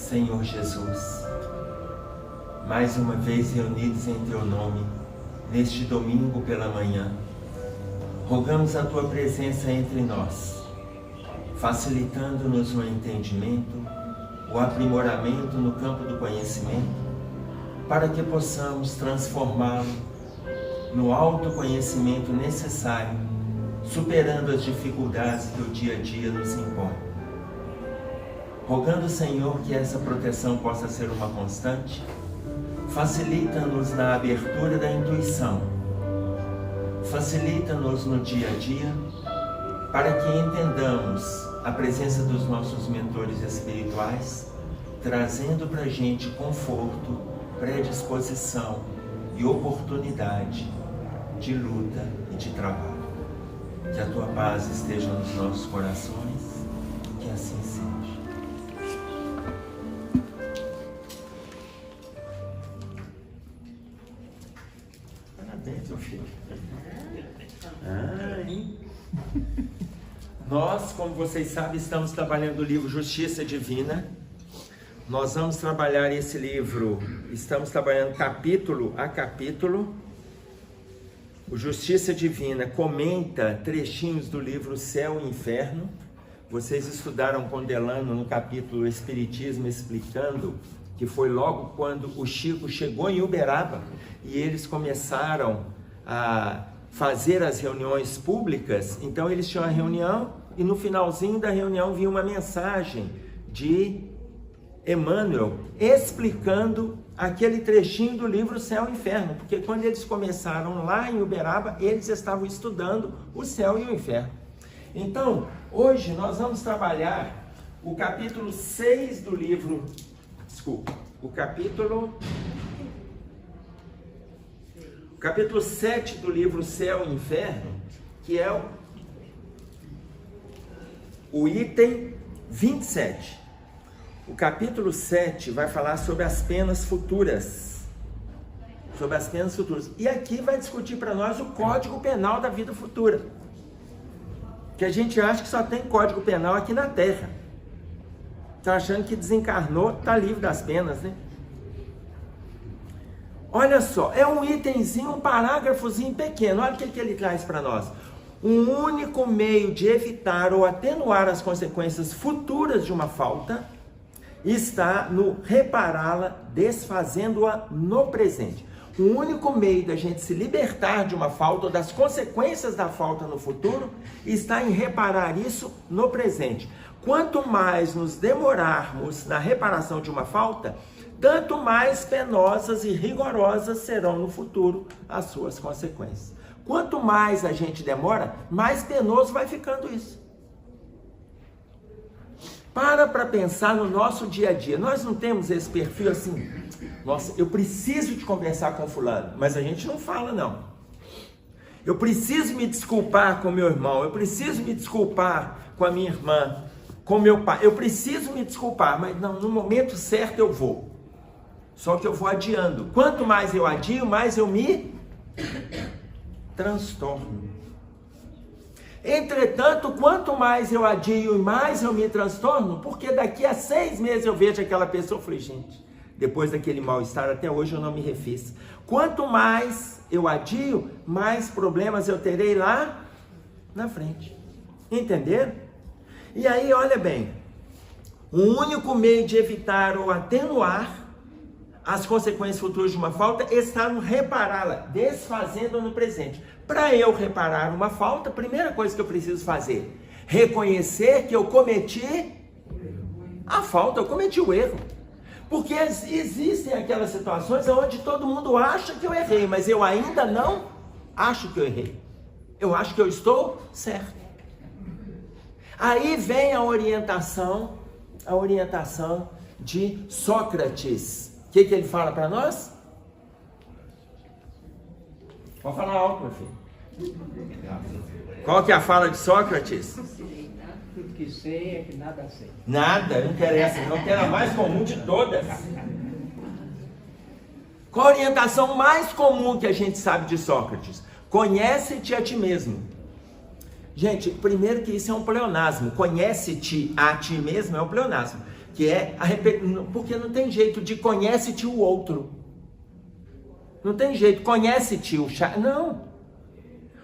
Senhor Jesus, mais uma vez reunidos em Teu nome, neste domingo pela manhã, rogamos a Tua presença entre nós, facilitando-nos o entendimento, o aprimoramento no campo do conhecimento, para que possamos transformá-lo no autoconhecimento necessário, superando as dificuldades que o dia a dia nos impõe. Rogando, Senhor, que essa proteção possa ser uma constante, facilita-nos na abertura da intuição, facilita-nos no dia a dia, para que entendamos a presença dos nossos mentores espirituais, trazendo para a gente conforto, predisposição e oportunidade de luta e de trabalho. Que a Tua paz esteja nos nossos corações, que assim seja. Parabéns, meu filho. Nós, como vocês sabem, estamos trabalhando o livro Justiça Divina. Nós vamos trabalhar esse livro, estamos trabalhando capítulo a capítulo. O Justiça Divina comenta trechinhos do livro Céu e Inferno. Vocês estudaram com Delano no capítulo Espiritismo, explicando que foi logo quando o Chico chegou em Uberaba e eles começaram a fazer as reuniões públicas. Então eles tinham a reunião e no finalzinho da reunião vinha uma mensagem de Emmanuel explicando aquele trechinho do livro Céu e Inferno, porque quando eles começaram lá em Uberaba, eles estavam estudando o céu e o inferno. Então, hoje nós vamos trabalhar o capítulo 6 do livro, o capítulo 7 do livro Céu e Inferno, que é o item 27. O capítulo 7 vai falar sobre as penas futuras. Sobre as penas futuras. E aqui vai discutir para nós o Código Penal da vida futura. Que a gente acha que só tem Código Penal aqui na Terra. Está achando que desencarnou, está livre das penas, né? Olha só, é um itemzinho, um parágrafozinho pequeno. Olha o que ele traz para nós. Um único meio de evitar ou atenuar as consequências futuras de uma falta está no repará-la, desfazendo-a no presente. O único meio da gente se libertar de uma falta ou das consequências da falta no futuro está em reparar isso no presente. Quanto mais nos demorarmos na reparação de uma falta, tanto mais penosas e rigorosas serão no futuro as suas consequências. Quanto mais a gente demora, mais penoso vai ficando isso. Para pensar no nosso dia a dia. Nós não temos esse perfil assim, nossa, eu preciso de conversar com fulano, mas a gente não fala não. Eu preciso me desculpar com meu irmão, eu preciso me desculpar com a minha irmã, com meu pai, eu preciso me desculpar, mas não, no momento certo eu vou. Só que eu vou adiando. Quanto mais eu adio, mais eu me transtorno. Entretanto, quanto mais eu adio e mais eu me transtorno, porque daqui a 6 meses eu vejo aquela pessoa, eu falei, gente, depois daquele mal-estar, até hoje eu não me refiz. Quanto mais eu adio, mais problemas eu terei lá na frente. Entenderam? E aí, olha bem, o único meio de evitar ou atenuar as consequências futuras de uma falta está no repará-la, desfazendo no presente. Para eu reparar uma falta, a primeira coisa que eu preciso fazer, reconhecer que eu cometi a falta, eu cometi o erro. Porque existem aquelas situações onde todo mundo acha que eu errei, mas eu ainda não acho que eu errei. Eu acho que eu estou certo. Aí vem a orientação de Sócrates. O que ele fala para nós? Pode falar alto, meu filho. Qual que é a fala de Sócrates? Tudo que sei é que nada sei. Nada, não interessa, não, que era a mais comum de todas. Qual a orientação mais comum que a gente sabe de Sócrates? Conhece-te a ti mesmo. Gente, primeiro que isso é um pleonasmo. Conhece-te a ti mesmo é um pleonasmo. que é porque não tem jeito de conhece-te o outro. Não tem jeito, conhece-te o Charles. Não.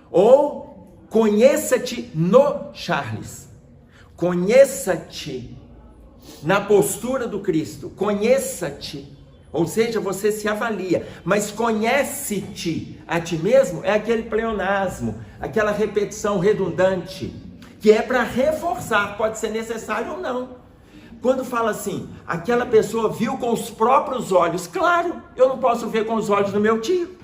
Ou conheça-te no Charles. Conheça-te na postura do Cristo. Conheça-te. Ou seja, você se avalia. Mas conhece-te a ti mesmo é aquele pleonasmo, aquela repetição redundante, que é para reforçar, pode ser necessário ou não. Quando fala assim, aquela pessoa viu com os próprios olhos, claro, eu não posso ver com os olhos do meu tio.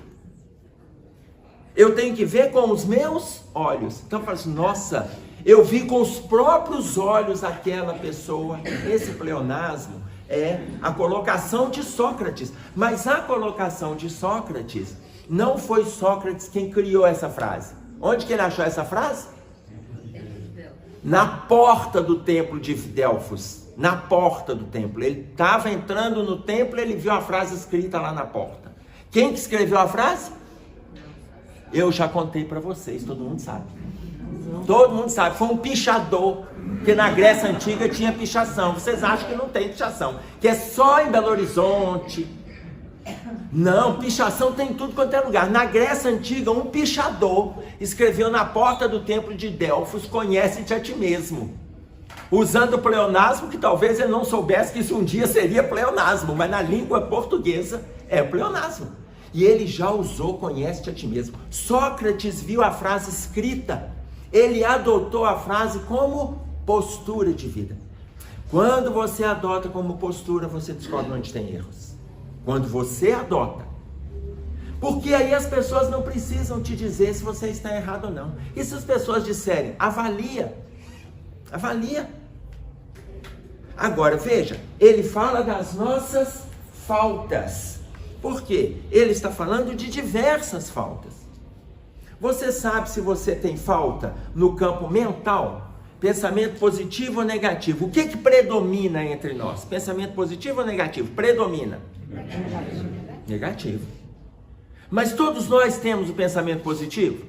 Eu tenho que ver com os meus olhos. Então fala assim, nossa, eu vi com os próprios olhos aquela pessoa. Esse pleonasmo é a colocação de Sócrates. Mas a colocação de Sócrates, não foi Sócrates quem criou essa frase. Onde que ele achou essa frase? Na porta do templo de Delfos. Na porta do templo. Ele estava entrando no templo e ele viu a frase escrita lá na porta. Quem que escreveu a frase? Eu já contei para vocês, todo mundo sabe. Todo mundo sabe, foi um pichador, que na Grécia Antiga tinha pichação. Vocês acham que não tem pichação, que é só em Belo Horizonte. Não, pichação tem em tudo quanto é lugar. Na Grécia Antiga, um pichador escreveu na porta do templo de Delfos, conhece-te a ti mesmo. Usando o pleonasmo, que talvez ele não soubesse que isso um dia seria pleonasmo, mas na língua portuguesa é pleonasmo. E ele já usou conhece-te a ti mesmo. Sócrates viu a frase escrita, ele adotou a frase como postura de vida. Quando você adota como postura, você descobre onde tem erros. Quando você adota. Porque aí as pessoas não precisam te dizer se você está errado ou não. E se as pessoas disserem, avalia. Avalia. Agora, veja, ele fala das nossas faltas. Por quê? Ele está falando de diversas faltas. Você sabe se você tem falta no campo mental? Pensamento positivo ou negativo? O que que predomina entre nós? Pensamento positivo ou negativo? Predomina. Negativo. Mas todos nós temos o pensamento positivo?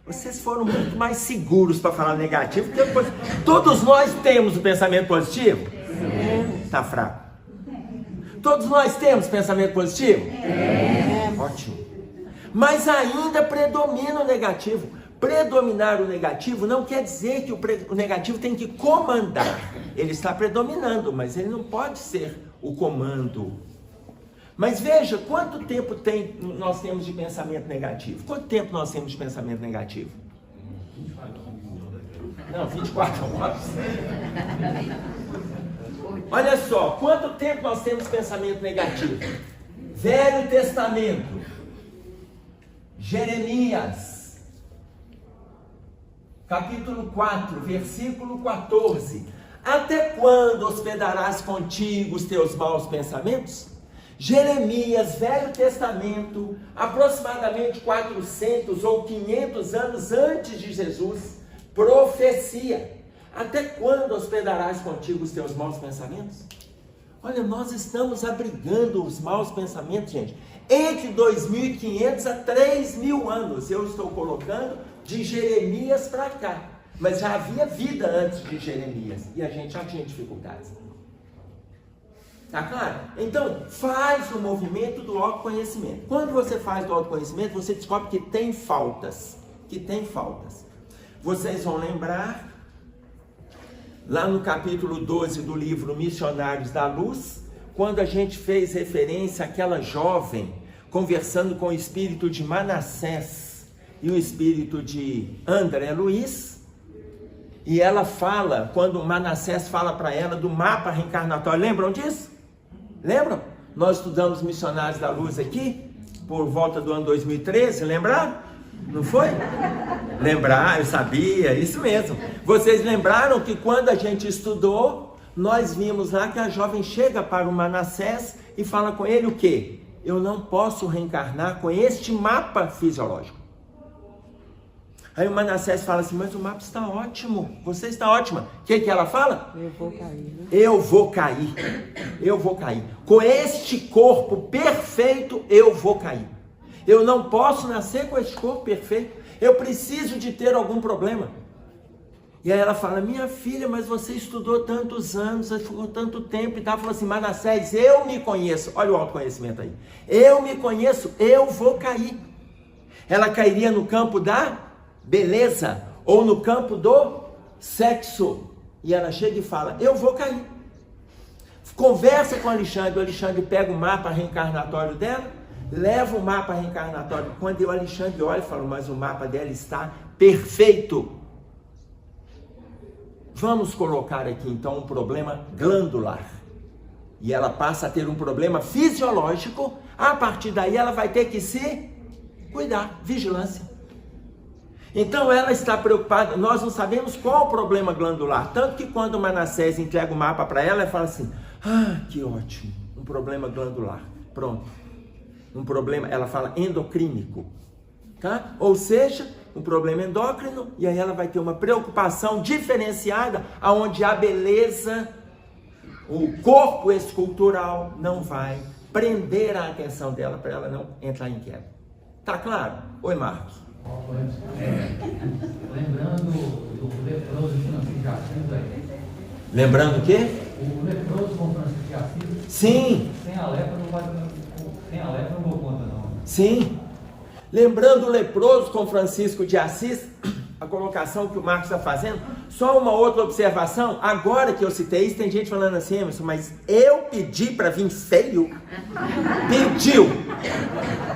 Vocês foram muito mais seguros para falar negativo que depois. Todos nós temos o pensamento positivo? Está fraco. Todos nós temos pensamento positivo? Ótimo. Mas ainda predomina o negativo. Predominar o negativo não quer dizer que o negativo tem que comandar. Ele está predominando, mas ele não pode ser o comando. Mas veja, quanto tempo nós temos de pensamento negativo? Quanto tempo nós temos de pensamento negativo? Não, 24 horas. Olha só, quanto tempo nós temos de pensamento negativo? Velho Testamento. Jeremias. Capítulo 4, versículo 14. Até quando hospedarás contigo os teus maus pensamentos? Jeremias, Velho Testamento, aproximadamente 400 ou 500 anos antes de Jesus, profecia. Até quando hospedarás contigo os teus maus pensamentos? Olha, nós estamos abrigando os maus pensamentos, gente, entre 2.500 a 3.000 anos. Eu estou colocando de Jeremias para cá, mas já havia vida antes de Jeremias e a gente já tinha dificuldades. Tá claro? Então, faz o movimento do autoconhecimento. Quando você faz do autoconhecimento, você descobre que tem faltas. Vocês vão lembrar, lá no capítulo 12 do livro Missionários da Luz, quando a gente fez referência àquela jovem conversando com o espírito de Manassés e o espírito de André Luiz, e ela fala, quando Manassés fala para ela do mapa reencarnatório, lembram disso? Lembram? Nós estudamos Missionários da Luz aqui, por volta do ano 2013, lembraram? Não foi? Lembrar, eu sabia, isso mesmo. Vocês lembraram que quando a gente estudou, nós vimos lá que a jovem chega para o Manassés e fala com ele o quê? Eu não posso reencarnar com este mapa fisiológico. Aí o Manassés fala assim, mas o mapa está ótimo, você está ótima. O que que ela fala? Eu vou cair, né? Eu vou cair. Com este corpo perfeito, eu vou cair. Eu não posso nascer com este corpo perfeito. Eu preciso de ter algum problema. E aí ela fala, minha filha, mas você estudou tantos anos, você ficou tanto tempo e tal. Falou assim, Manassés, eu me conheço. Olha o autoconhecimento aí. Eu me conheço, eu vou cair. Ela cairia no campo da beleza ou no campo do sexo. E ela chega e fala, eu vou cair. Conversa com o Alexandre pega o mapa reencarnatório dela, leva o mapa reencarnatório. Quando o Alexandre olha e fala, mas o mapa dela está perfeito. Vamos colocar aqui então um problema glandular. E ela passa a ter um problema fisiológico. A partir daí ela vai ter que se cuidar, vigilância. Então ela está preocupada. Nós não sabemos qual o problema glandular. Tanto que quando o Manassés entrega o mapa para ela, ela fala assim, que ótimo, um problema glandular. Pronto. Um problema, ela fala endocrínico. Tá? Ou seja, um problema endócrino, e aí ela vai ter uma preocupação diferenciada, onde a beleza, o corpo escultural não vai prender a atenção dela, para ela não entrar em queda. Tá claro? Oi, Marcos. Lembrando do leproso de Francisco de Assis aí. Lembrando o quê? O leproso com Francisco de Assis. Sim. Sem a lepra não vou conta não. Sim. Lembrando o leproso com Francisco de Assis, a colocação que o Marcos está fazendo, só uma outra observação, agora que eu citei isso, tem gente falando assim, Emerson, mas eu pedi para vir feio? Pediu!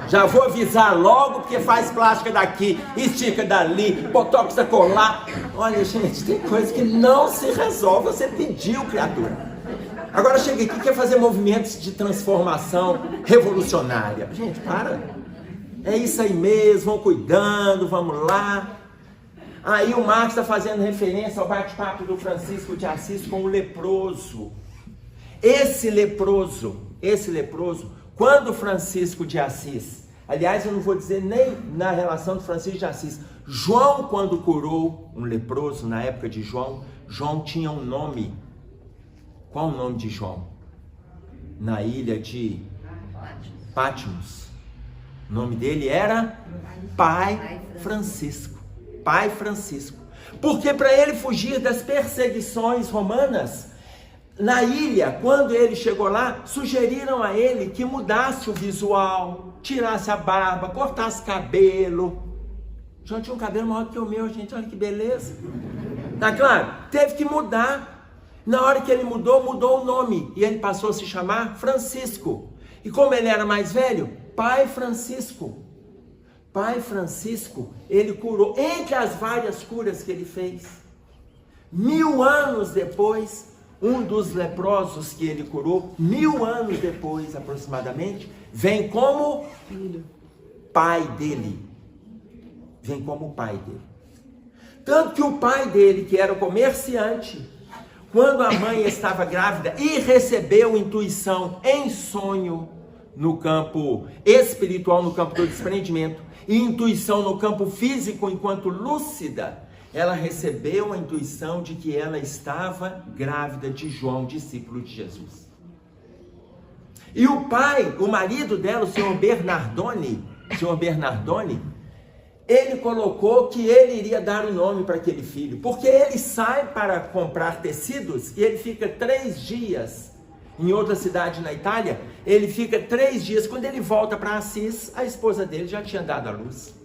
Já vou avisar logo, porque faz plástica daqui, estica dali, botox a colar. Olha, gente, tem coisa que não se resolve, você pediu, criatura. Agora chega aqui e quer fazer movimentos de transformação revolucionária. Gente, para. É isso aí mesmo, vão cuidando, vamos lá. Aí o Marcos está fazendo referência ao bate-papo do Francisco de Assis com o leproso. Esse leproso, quando Francisco de Assis, aliás, eu não vou dizer nem na relação do Francisco de Assis, João, quando curou um leproso, na época de João, João tinha um nome. Qual o nome de João? Na ilha de Patmos. O nome dele era Pai Francisco. Pai Francisco. Porque para ele fugir das perseguições romanas, na ilha, quando ele chegou lá, sugeriram a ele que mudasse o visual, tirasse a barba, cortasse cabelo. João tinha um cabelo maior que o meu, gente, olha que beleza. Tá claro? Teve que mudar. Na hora que ele mudou o nome. E ele passou a se chamar Francisco. E como ele era mais velho, Pai Francisco. Pai Francisco, ele curou, entre as várias curas que ele fez, 1000 anos depois, um dos leprosos que ele curou, 1000 anos depois aproximadamente, vem como pai dele. Vem como pai dele. Tanto que o pai dele, que era comerciante, quando a mãe estava grávida e recebeu intuição em sonho, no campo espiritual, no campo do desprendimento, e intuição no campo físico, enquanto lúcida, ela recebeu a intuição de que ela estava grávida de João, discípulo de Jesus. E o pai, o marido dela, o senhor Bernardoni, ele colocou que ele iria dar o nome para aquele filho, porque ele sai para comprar tecidos e ele fica 3 dias em outra cidade na Itália, ele fica 3 dias, quando ele volta para Assis, a esposa dele já tinha dado à luz.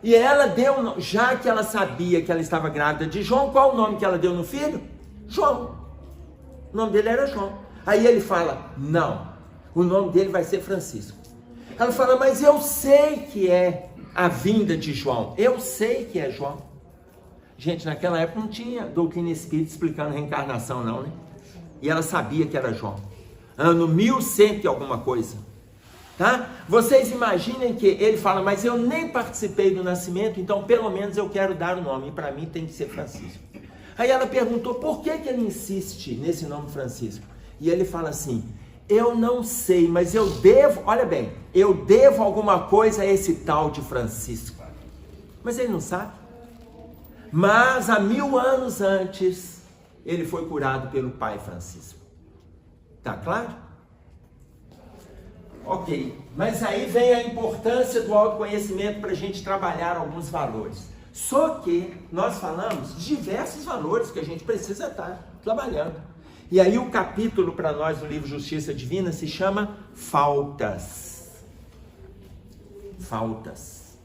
E ela deu, já que ela sabia que ela estava grávida de João, qual o nome que ela deu no filho? João. O nome dele era João. Aí ele fala, não, o nome dele vai ser Francisco. Ela fala, mas eu sei que é a vinda de João, eu sei que é João. Gente, naquela época não tinha doutrina espírita explicando reencarnação não, né? E ela sabia que era João. Ano 1100 e alguma coisa. Tá? Vocês imaginem que ele fala, mas eu nem participei do nascimento, então pelo menos eu quero dar o nome. E para mim tem que ser Francisco. Aí ela perguntou, por que ele insiste nesse nome Francisco? E ele fala assim, eu não sei, mas eu devo, olha bem, eu devo alguma coisa a esse tal de Francisco. Mas ele não sabe. Mas há 1000 anos antes, ele foi curado pelo Pai Francisco. Tá claro? Ok. Mas aí vem a importância do autoconhecimento para a gente trabalhar alguns valores. Só que nós falamos de diversos valores que a gente precisa estar trabalhando. E aí o capítulo para nós do livro Justiça Divina se chama Faltas. Faltas.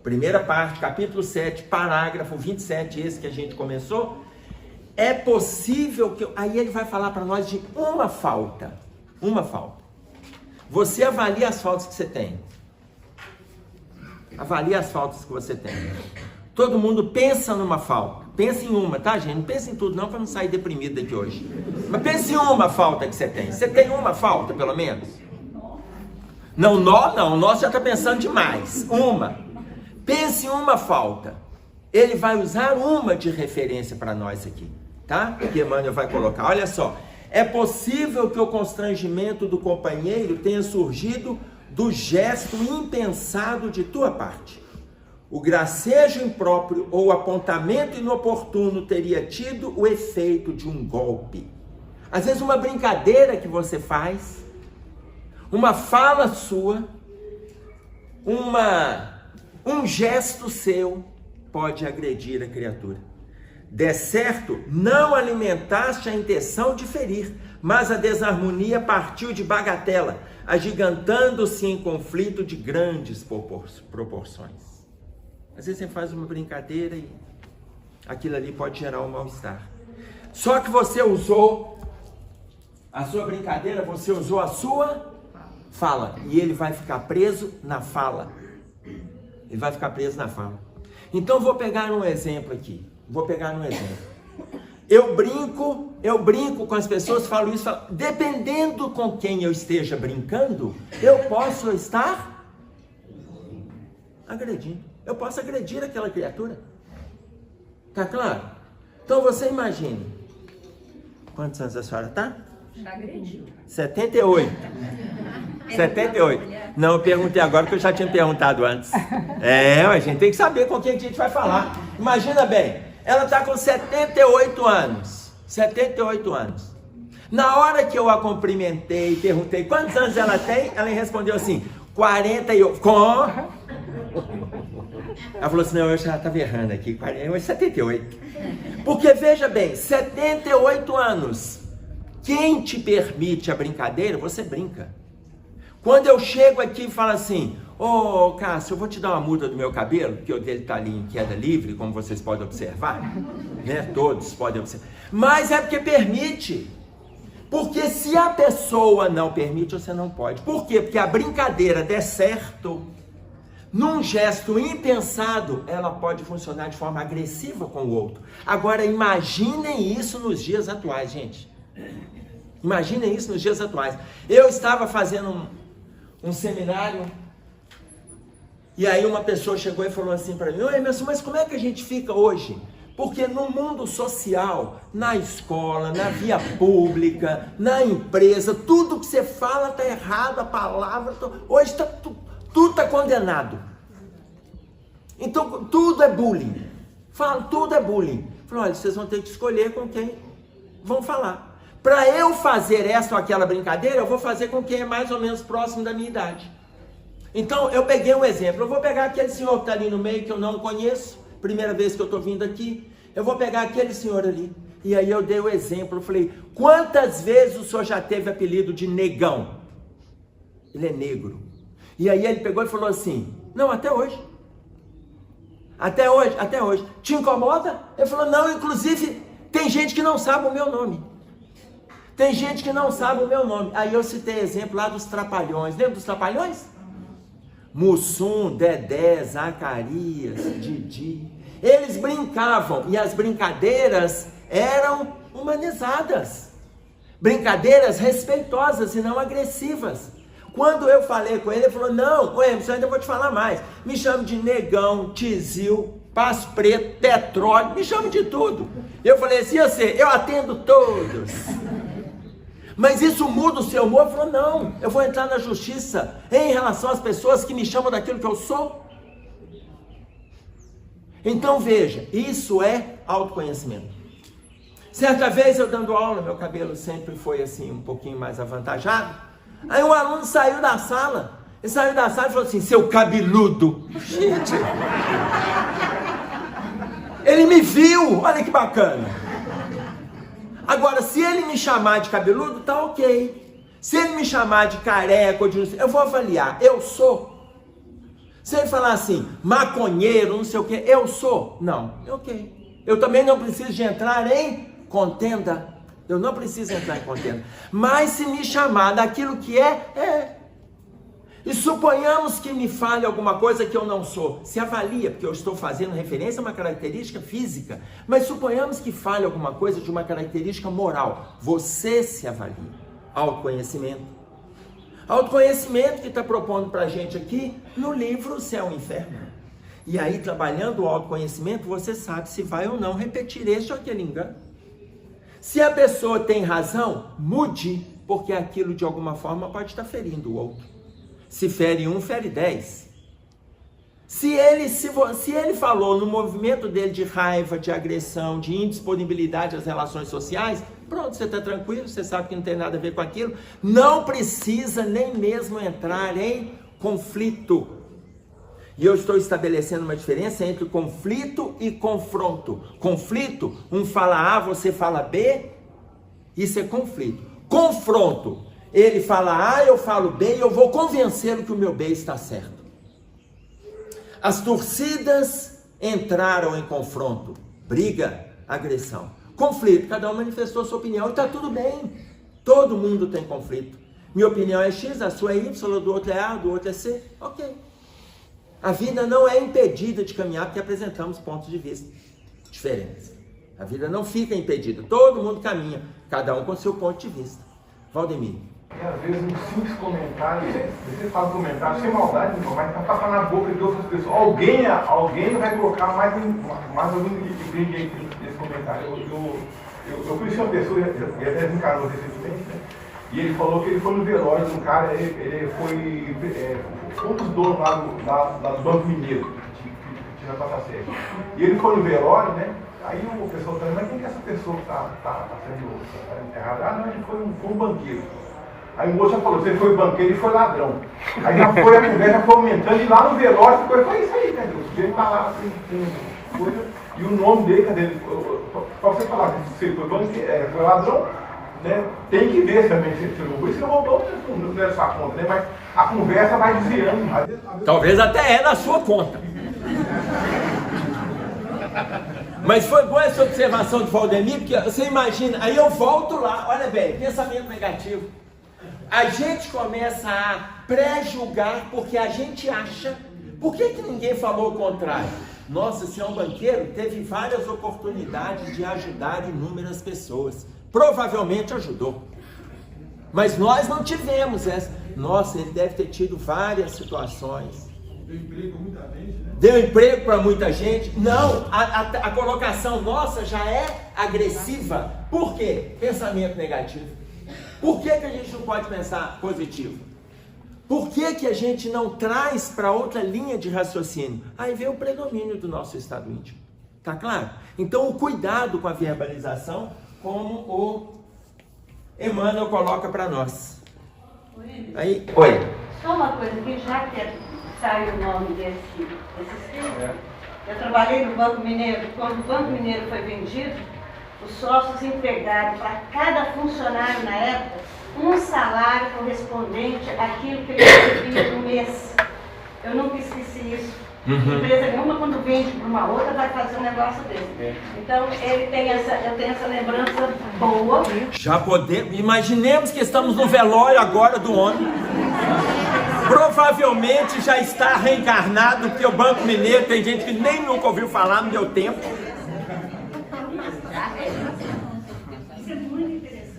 Primeira parte, capítulo 7, parágrafo 27, esse que a gente começou. É possível que... Aí ele vai falar para nós de uma falta. Uma falta. Você avalia as faltas que você tem. Avalie as faltas que você tem. Todo mundo pensa numa falta. Pensa em uma, tá, gente? Não pensa em tudo não, para não sair deprimido daqui hoje. Mas pense em uma falta que você tem. Você tem uma falta, pelo menos? Não, não. Nós já está pensando demais. Uma. Pense em uma falta. Ele vai usar uma de referência para nós aqui, tá? Que Emmanuel vai colocar. Olha só. É possível que o constrangimento do companheiro tenha surgido do gesto impensado de tua parte. O gracejo impróprio ou o apontamento inoportuno teria tido o efeito de um golpe. Às vezes uma brincadeira que você faz, uma fala sua, um gesto seu pode agredir a criatura. De certo, não alimentaste a intenção de ferir, mas a desarmonia partiu de bagatela, agigantando-se em conflito de grandes proporções. Às vezes você faz uma brincadeira e aquilo ali pode gerar um mal-estar. Só que você usou a sua brincadeira, você usou a sua fala. E ele vai ficar preso na fala. Ele vai ficar preso na fala. Então vou pegar um exemplo aqui. Eu brinco com as pessoas, falo isso, dependendo com quem eu esteja brincando, eu posso estar agredindo. Eu posso agredir aquela criatura. Tá claro? Então você imagina. Quantos anos a senhora tá? Já agrediu. 78. 78. Não, eu perguntei agora que eu já tinha perguntado antes. A gente tem que saber com quem a gente vai falar. Imagina bem, ela tá com 78 anos. 78 anos. Na hora que eu a cumprimentei e perguntei quantos anos ela tem, ela respondeu assim, 48. Ela falou assim, não, eu já estava errando aqui, 78. Porque veja bem, 78 anos. Quem te permite a brincadeira, você brinca. Quando eu chego aqui e falo assim, ô Cássio, eu vou te dar uma muda do meu cabelo, porque o dele está ali em queda livre, como vocês podem observar, né? Todos podem observar. Mas é porque permite. Porque se a pessoa não permite, você não pode. Por quê? Porque a brincadeira der certo, num gesto impensado, ela pode funcionar de forma agressiva com o outro. Agora, imaginem isso nos dias atuais, gente. Imaginem isso nos dias atuais. Eu estava fazendo um seminário, e aí uma pessoa chegou e falou assim para mim, oi, Emerson, mas como é que a gente fica hoje? Porque no mundo social, na escola, na via pública, na empresa, tudo que você fala está errado, a palavra, hoje está tudo está condenado. Então, tudo é bullying. Tudo é bullying. Falo, olha, vocês vão ter que escolher com quem vão falar. Para eu fazer essa ou aquela brincadeira, eu vou fazer com quem é mais ou menos próximo da minha idade. Então, eu peguei um exemplo. Eu vou pegar aquele senhor que está ali no meio, que eu não conheço, primeira vez que eu estou vindo aqui. Eu vou pegar aquele senhor ali. E aí eu dei o exemplo. Eu falei, quantas vezes o senhor já teve apelido de negão? Ele é negro. E aí ele pegou e falou assim, não, até hoje. Até hoje. Te incomoda? Ele falou, não, inclusive, tem gente que não sabe o meu nome. Aí eu citei exemplo lá dos Trapalhões. Lembra dos Trapalhões? Mussum, Dedé, Zacarias, Didi. Eles brincavam e as brincadeiras eram humanizadas. Brincadeiras respeitosas e não agressivas. Quando eu falei com ele, ele falou, não, Emerson, eu ainda vou te falar mais. Me chame de negão, tizil, passo preto, tetróide, me chame de tudo. Eu falei assim, eu atendo todos. Mas isso muda o seu humor? Ele falou, não, eu vou entrar na justiça em relação às pessoas que me chamam daquilo que eu sou. Então veja, isso é autoconhecimento. Certa vez eu dando aula, meu cabelo sempre foi assim, um pouquinho mais avantajado. Aí um aluno saiu da sala, e falou assim, seu cabeludo. Gente, Ele me viu, olha que bacana. Agora, se ele me chamar de cabeludo, tá ok. Se ele me chamar de careca ou de não sei, eu vou avaliar, eu sou. Se ele falar assim, maconheiro, não sei o que, eu sou. Não, ok. Eu também não preciso de entrar em contenda. Eu não preciso entrar em contenda. Mas se me chamar daquilo que é. E suponhamos que me fale alguma coisa que eu não sou. Se avalia, porque eu estou fazendo referência a uma característica física. Mas suponhamos que fale alguma coisa de uma característica moral. Você se avalia. Autoconhecimento. Autoconhecimento que está propondo para a gente aqui no livro Céu e Inferno. E aí, trabalhando o autoconhecimento, você sabe se vai ou não repetir este ou aquele engano. Se a pessoa tem razão, mude, porque aquilo de alguma forma pode estar ferindo o outro. Se fere um, fere 10. Se ele falou no movimento dele de raiva, de agressão, de indisponibilidade às relações sociais, pronto, você está tranquilo, você sabe que não tem nada a ver com aquilo. Não precisa nem mesmo entrar em conflito. E eu estou estabelecendo uma diferença entre conflito e confronto. Conflito, um fala A, você fala B, isso é conflito. Confronto, ele fala A, eu falo B e eu vou convencê-lo que o meu B está certo. As torcidas entraram em confronto, briga, agressão. Conflito, cada um manifestou sua opinião e está tudo bem. Todo mundo tem conflito. Minha opinião é X, a sua é Y, do outro é A, do outro é C. Ok. A vida não é impedida de caminhar porque apresentamos pontos de vista diferentes. A vida não fica impedida. Todo mundo caminha, cada um com seu ponto de vista. Valdemir. E às vezes um simples comentário, você faz um comentário sem maldade, mas está passando na boca de outras pessoas. Alguém vai colocar mais algum ingrediente nesse comentário. Eu conheci uma pessoa, ele até desencarnou recentemente, né? E ele falou que ele foi no velório de um cara, ele foi um dos donos lá do Banco Mineiro, que tinha na Praça Sede. E ele foi no velório, né? Aí o pessoal falou, mas quem que é essa pessoa que está sendo enterrada? Ah, não, ele foi um banqueiro. Aí o moço já falou, você foi banqueiro e foi ladrão. Aí já foi a conversa foi aumentando e lá no velório foi isso aí, né? O sujeito está lá, tem coisa, e o nome dele, cadê? Pra você falar se ele foi banqueiro, foi ladrão, né? Tem que ver também se ele roubou. Se ele roubou, não é sua conta, né? Mas a conversa vai desviando. Talvez até é na sua conta. Mas foi boa essa observação de Valdemir, porque você imagina, aí eu volto lá, olha bem, pensamento negativo. A gente começa a pré-julgar porque a gente acha. Por que ninguém falou o contrário? Nossa, se é um banqueiro, teve várias oportunidades de ajudar inúmeras pessoas. Provavelmente ajudou. Mas nós não tivemos essa. Nossa, ele deve ter tido várias situações. Deu emprego para muita gente, né? Deu emprego para muita gente. Não, a colocação nossa já é agressiva. Por quê? Pensamento negativo. Por que a gente não pode pensar positivo? Por que a gente não traz para outra linha de raciocínio? Aí vem o predomínio do nosso estado íntimo. Tá claro? Então o cuidado com a verbalização, como o Emmanuel coloca para nós. Aí, oi. Só uma coisa que já que saiu o nome desse escrito, eu trabalhei no Banco Mineiro. Quando o Banco Mineiro foi vendido, os sócios entregaram para cada funcionário na época um salário correspondente àquilo que ele recebia no mês. Eu nunca esqueci isso. Empresa nenhuma, quando vende para uma outra, vai fazer um negócio desse. Então, eu tenho essa lembrança boa. Já podemos, imaginemos que estamos no velório agora do homem. Provavelmente já está reencarnado, porque o Banco Mineiro tem gente que nem nunca ouviu falar, não deu tempo.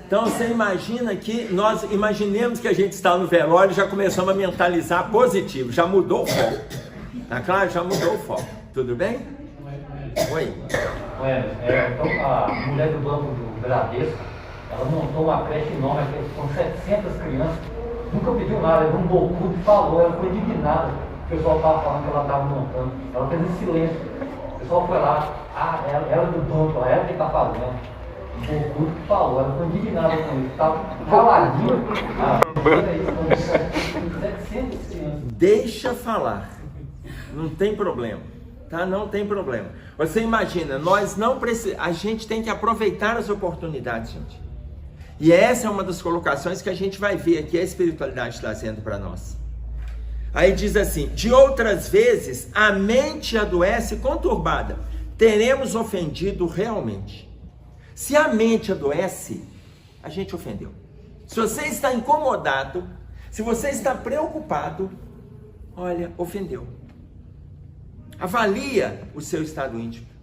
Então você imagina que nós imaginemos que a gente está no velório e já começamos a mentalizar positivo, já mudou o foco. Tá claro? Já mudou o foco. Tudo bem? Oi. Então a mulher do banco do Bradesco, ela montou uma creche enorme com 700 crianças, nunca pediu nada, levou um bocudo e falou, ela foi indignada. O pessoal estava falando que ela estava montando, ela fez em silêncio. O pessoal foi lá, ela do banco, ela que está fazendo. O bocudo que falou, ela foi indignada com isso, estava caladinho. Deixa falar, não tem problema. tá? Não tem problema. Você imagina, nós não precisamos, a gente tem que aproveitar as oportunidades, gente. E essa é uma das colocações que a gente vai ver aqui a espiritualidade trazendo para nós. Aí diz assim: de outras vezes a mente adoece conturbada, teremos ofendido realmente. Se a mente adoece, a gente ofendeu. Se você está incomodado, se você está preocupado, olha, ofendeu. Avalia o seu estado íntimo.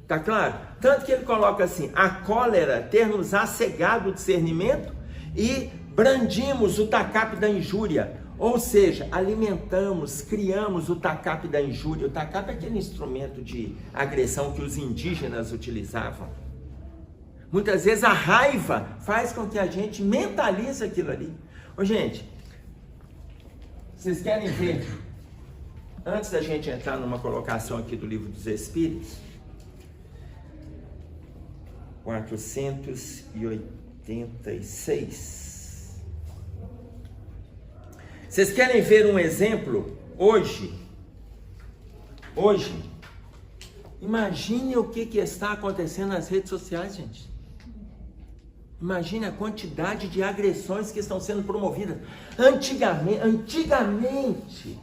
Tá claro? Tanto que ele coloca assim: a cólera ter-nos-á cegado o discernimento e brandimos o tacape da injúria. Ou seja, alimentamos, criamos o tacape da injúria. O tacape é aquele instrumento de agressão que os indígenas utilizavam. Muitas vezes a raiva faz com que a gente mentalize aquilo ali. Ô, gente, vocês querem ver, antes da gente entrar numa colocação aqui do Livro dos Espíritos, 486. Vocês querem ver um exemplo hoje? Imagine o que está acontecendo nas redes sociais, gente. Imagine a quantidade de agressões que estão sendo promovidas. Antigamente,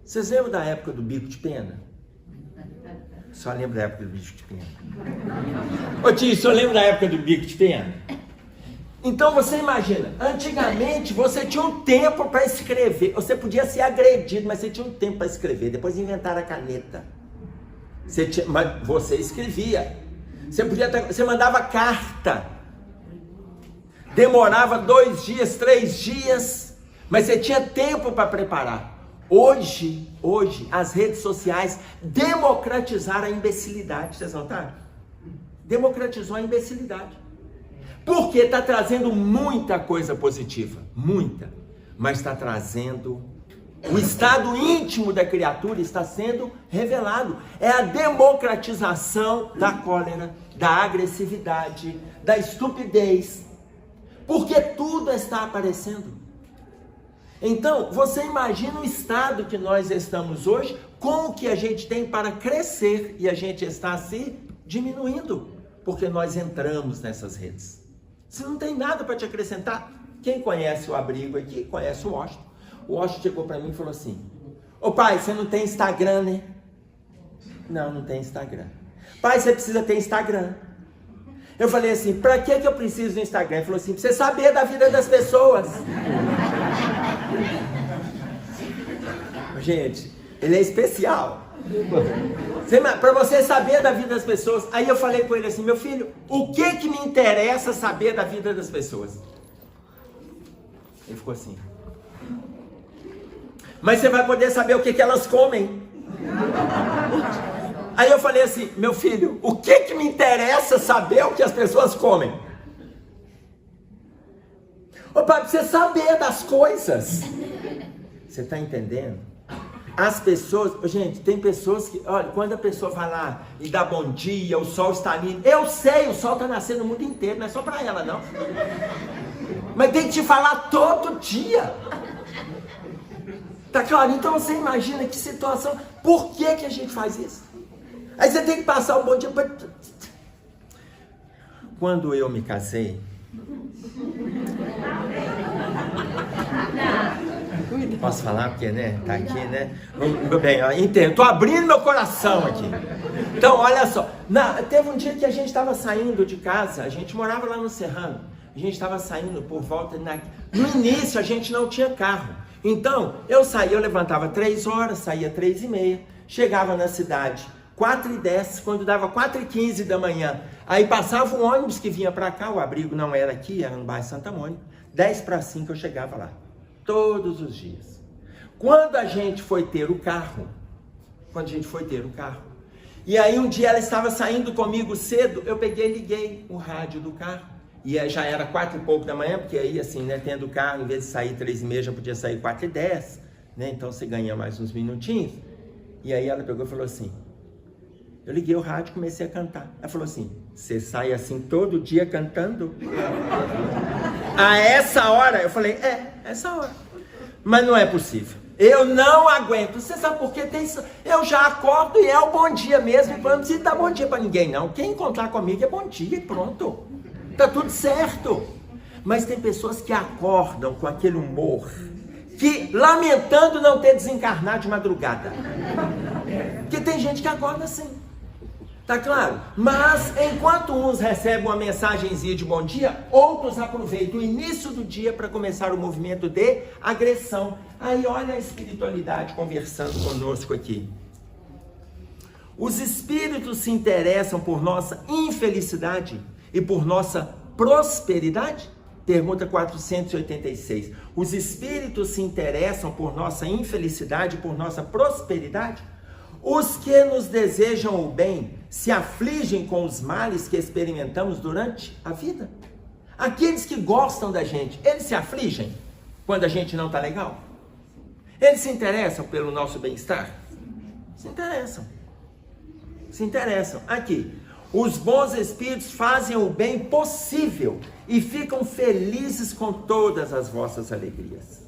vocês lembram da época do bico de pena? Só lembro da época do bico de pena. Ô tio, só lembro da época do bico de pena? Então você imagina, antigamente você tinha um tempo para escrever. Você podia ser agredido, mas você tinha um tempo para escrever. Depois inventaram a caneta. Mas você escrevia. Você mandava carta. Demorava 2 dias, 3 dias, mas você tinha tempo para preparar. Hoje, as redes sociais democratizaram a imbecilidade. Vocês notaram? Democratizou a imbecilidade. Porque está trazendo muita coisa positiva, muita, mas está trazendo, o estado íntimo da criatura está sendo revelado. É a democratização da cólera, da agressividade, da estupidez, porque tudo está aparecendo. Então, você imagina o estado que nós estamos hoje, com o que a gente tem para crescer, e a gente está se diminuindo, porque nós entramos nessas redes. Você não tem nada para te acrescentar. Quem conhece o Abrigo aqui, conhece o Washington. O Washington chegou para mim e falou assim: ô pai, você não tem Instagram, né? Não tem Instagram. Pai, você precisa ter Instagram. Eu falei assim: para que eu preciso do Instagram? Ele falou assim: pra você saber da vida das pessoas. Gente, ele é especial. Para você saber da vida das pessoas. Aí eu falei com ele assim: meu filho, o que me interessa saber da vida das pessoas? Ele ficou assim: mas você vai poder saber o que elas comem. Aí eu falei assim: meu filho, o que me interessa saber o que as pessoas comem? Ô pai, pra você saber das coisas. Você está entendendo? As pessoas, gente, tem pessoas que, olha, quando a pessoa vai lá e dá bom dia, o sol está lindo, eu sei, o sol está nascendo no mundo inteiro, não é só para ela, não. Mas tem que te falar todo dia. Tá claro? Então você imagina que situação, por que a gente faz isso? Aí você tem que passar um bom dia para... Quando eu me casei... Posso falar porque, né, tá aqui, né? Bem, entendo, tô abrindo meu coração aqui. Então, olha só, teve um dia que a gente estava saindo de casa, a gente morava lá no Serrano, a gente estava saindo por volta, no início a gente não tinha carro, então eu levantava 3 horas, saía 3h30, chegava na cidade 4h10, quando dava 4h15 da manhã, aí passava um ônibus que vinha para cá, o Abrigo não era aqui, era no bairro Santa Mônica, 10:05 eu chegava lá. Todos os dias. Quando a gente foi ter o carro, e aí um dia ela estava saindo comigo cedo, eu peguei e liguei o rádio do carro, e já era 4 e pouco da manhã, porque aí assim, né, tendo o carro, em vez de sair 3h30, já podia sair 4h10, né, então você ganha mais uns minutinhos, e aí ela pegou e falou assim, eu liguei o rádio e comecei a cantar, ela falou assim, você sai assim todo dia cantando? A essa hora, eu falei, essa hora. Mas não é possível. Eu não aguento. Você sabe por quê? Eu já acordo e é o bom dia mesmo. E não precisa dar bom dia para ninguém, não. Quem encontrar comigo é bom dia e pronto. Tá tudo certo. Mas tem pessoas que acordam com aquele humor, que lamentando não ter desencarnado de madrugada. Porque tem gente que acorda assim. Tá claro? Mas enquanto uns recebem uma mensagenzinha de bom dia, outros aproveitam o início do dia para começar o movimento de agressão. Aí olha a espiritualidade conversando conosco aqui. Os espíritos se interessam por nossa infelicidade e por nossa prosperidade? Pergunta 486. Os espíritos se interessam por nossa infelicidade e por nossa prosperidade? Os que nos desejam o bem se afligem com os males que experimentamos durante a vida? Aqueles que gostam da gente, eles se afligem quando a gente não está legal? Eles se interessam pelo nosso bem-estar? Se interessam. Se interessam. Aqui, os bons espíritos fazem o bem possível e ficam felizes com todas as vossas alegrias.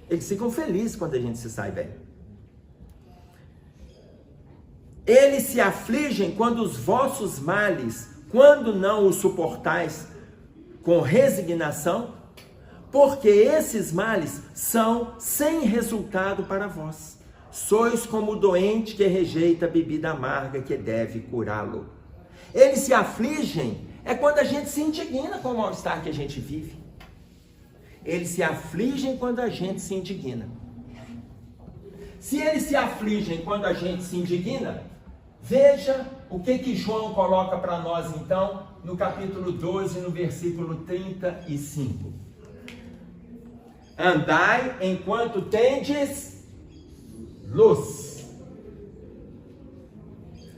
Eles ficam felizes quando a gente se sai bem. Eles se afligem quando os vossos males, quando não os suportais com resignação, porque esses males são sem resultado para vós. Sois como o doente que rejeita a bebida amarga que deve curá-lo. Eles se afligem é quando a gente se indigna com o mal-estar que a gente vive. Eles se afligem quando a gente se indigna. Se eles se afligem quando a gente se indigna, veja o que João coloca para nós então, no capítulo 12, no versículo 35. Andai enquanto tendes luz.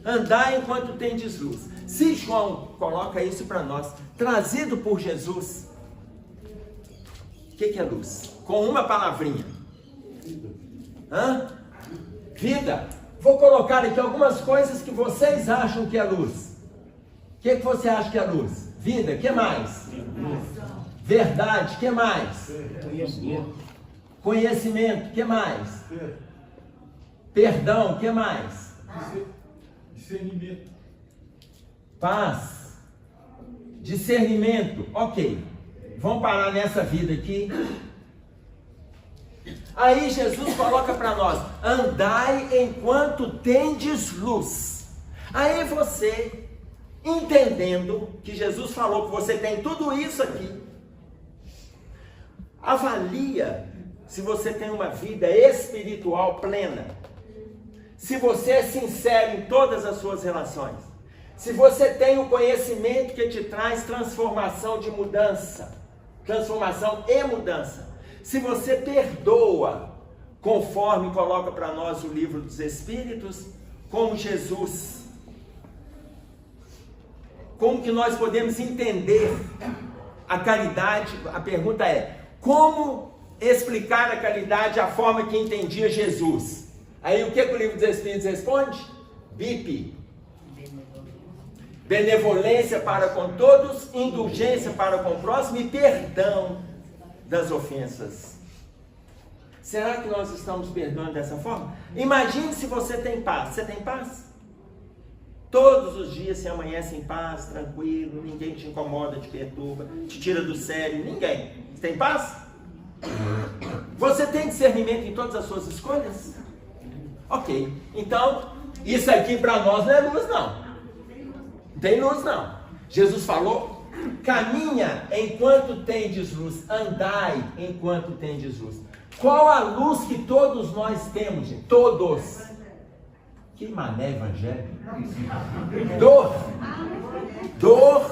Andai enquanto tendes luz. Se João coloca isso para nós, trazido por Jesus, o que é luz? Com uma palavrinha. Vida. Vou colocar aqui algumas coisas que vocês acham que é luz. O que você acha que é luz? Vida, o que mais? Verdade, o que mais? Conhecimento, o que mais? Perdão, o que mais? Discernimento. Paz. Discernimento, ok. Vamos parar nessa vida aqui. Aí Jesus coloca para nós, andai enquanto tendes luz. Aí você, entendendo que Jesus falou que você tem tudo isso aqui, avalia se você tem uma vida espiritual plena, se você é sincero em todas as suas relações, se você tem o conhecimento que te traz transformação de mudança, transformação e mudança, se você perdoa, conforme coloca para nós o livro dos Espíritos, como Jesus, como que nós podemos entender a caridade? A pergunta é, como explicar a caridade a forma que entendia Jesus? Aí o que o livro dos Espíritos responde? BIP. Benevolência para com todos, indulgência para com o próximo e perdão das ofensas. Será que nós estamos perdoando dessa forma? Imagine se você tem paz. Você tem paz? Todos os dias você amanhece em paz, tranquilo, ninguém te incomoda, te perturba, te tira do sério, ninguém. Você tem paz? Você tem discernimento em todas as suas escolhas? Ok. Então, isso aqui para nós não é luz, não. Não tem luz, não. Jesus falou, caminha enquanto tendes luz, andai enquanto tendes luz. Qual a luz que todos nós temos, gente? Todos. Que mané evangelho. Dor.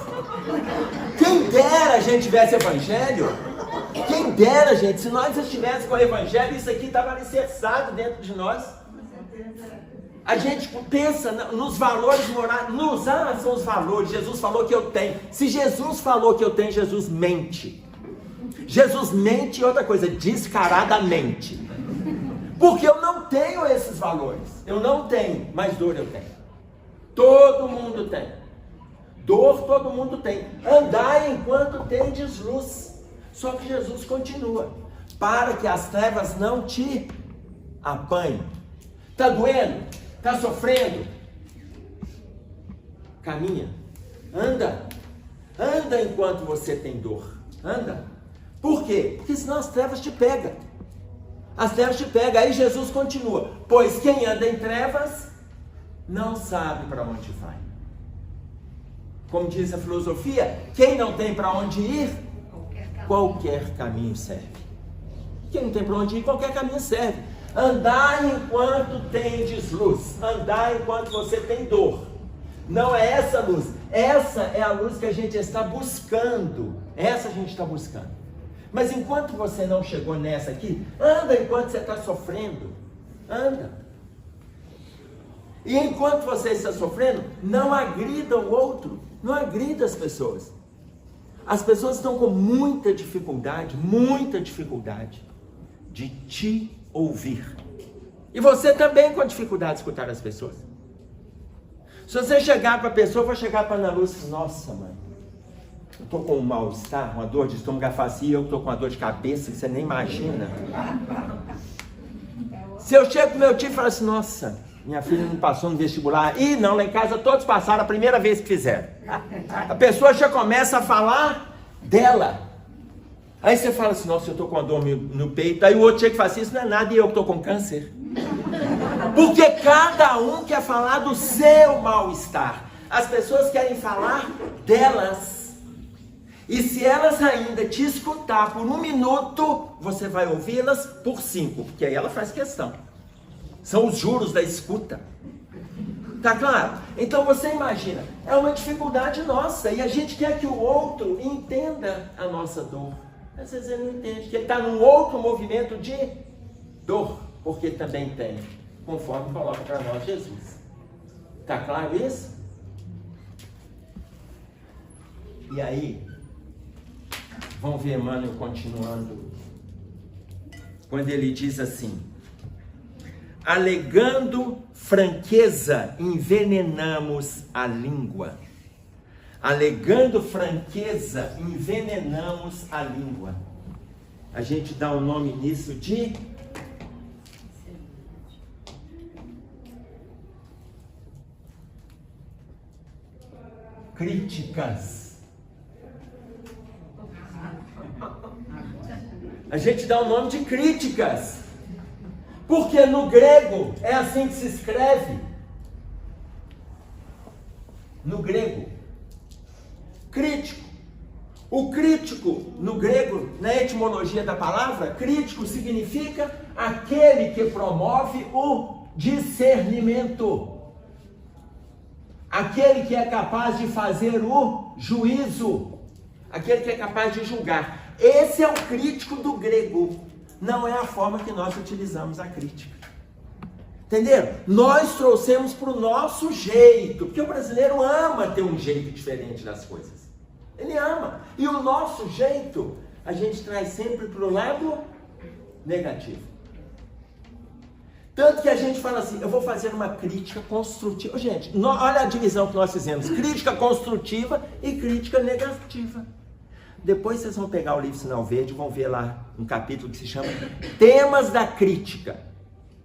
Quem dera a gente tivesse evangelho. Quem dera, gente, se nós estivéssemos com o evangelho, isso aqui estava alicerçado dentro de nós. A gente pensa nos valores morais, são os valores. Jesus falou que eu tenho. Se Jesus falou que eu tenho, Jesus mente. Jesus mente, outra coisa, descaradamente. Porque eu não tenho esses valores. Eu não tenho, mas dor eu tenho. Todo mundo tem. Dor todo mundo tem. Andai enquanto tendes luz. Só que Jesus continua. para que as trevas não te apanhem. Está doendo? Está sofrendo? Caminha, anda enquanto você tem dor, anda. Por quê? Porque senão as trevas te pegam. As trevas te pegam. Aí Jesus continua: pois quem anda em trevas não sabe para onde vai. Como diz a filosofia, quem não tem para onde ir, qualquer caminho serve. Quem não tem para onde ir, qualquer caminho serve. Andar enquanto tendes luz, andar enquanto você tem dor. Não é essa luz, essa é a luz que a gente está buscando. Essa a gente está buscando. Mas enquanto você não chegou nessa aqui, anda enquanto você está sofrendo. Anda. E enquanto você está sofrendo, não agrida o outro. Não agrida as pessoas. As pessoas estão com muita dificuldade de te ouvir. E você também com dificuldade de escutar as pessoas. Se você chegar para a pessoa, eu vou chegar para a Ana Lúcia: nossa, mãe, eu estou com um mal-estar, uma dor de estômago, afasia, eu estou com uma dor de cabeça que você nem imagina. Se eu chego para meu tio e falo assim: nossa, minha filha não passou no vestibular. Ih, não, lá em casa todos passaram a primeira vez que fizeram. A pessoa já começa a falar dela. Aí você fala assim: nossa, eu estou com uma dor no peito. Aí o outro chega e fala assim: isso não é nada, e eu que estou com câncer. Porque cada um quer falar do seu mal-estar. As pessoas querem falar delas. E se elas ainda te escutar por 1 minuto, você vai ouvi-las por 5, porque aí ela faz questão. São os juros da escuta. Tá claro? Então você imagina, é uma dificuldade nossa, e a gente quer que o outro entenda a nossa dor. Às vezes ele não entende, que ele está num outro movimento de dor, porque também tem, conforme coloca para nós Jesus. Tá claro isso? E aí, vamos ver Emmanuel continuando, quando ele diz assim: alegando franqueza, envenenamos a língua. Alegando franqueza, envenenamos a língua. A gente dá o nome nisso de críticas. A gente dá o nome de críticas. Porque no grego é assim que se escreve. No grego. Crítico. O crítico, no grego, na etimologia da palavra, crítico significa aquele que promove o discernimento. Aquele que é capaz de fazer o juízo. Aquele que é capaz de julgar. Esse é o crítico do grego. Não é a forma que nós utilizamos a crítica. Entenderam? Nós trouxemos para o nosso jeito, porque o brasileiro ama ter um jeito diferente das coisas. Ele ama. E o nosso jeito, a gente traz sempre para o lado negativo. Tanto que a gente fala assim: eu vou fazer uma crítica construtiva. Gente, olha a divisão que nós fizemos: crítica construtiva e crítica negativa. Depois vocês vão pegar o livro Sinal Verde e vão ver lá um capítulo que se chama Temas da Crítica.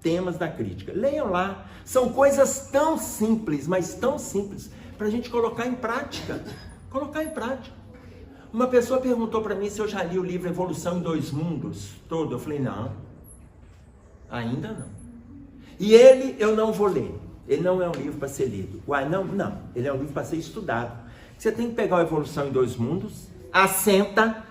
Temas da Crítica. Leiam lá. São coisas tão simples, mas tão simples, para a gente colocar em prática. Colocar em prática. Uma pessoa perguntou para mim se eu já li o livro Evolução em 2 Mundos todo. Eu falei: não, ainda não. E ele eu não vou ler. Ele não é um livro para ser lido. Uai, não. Ele é um livro para ser estudado. Você tem que pegar o Evolução em 2 Mundos, assenta,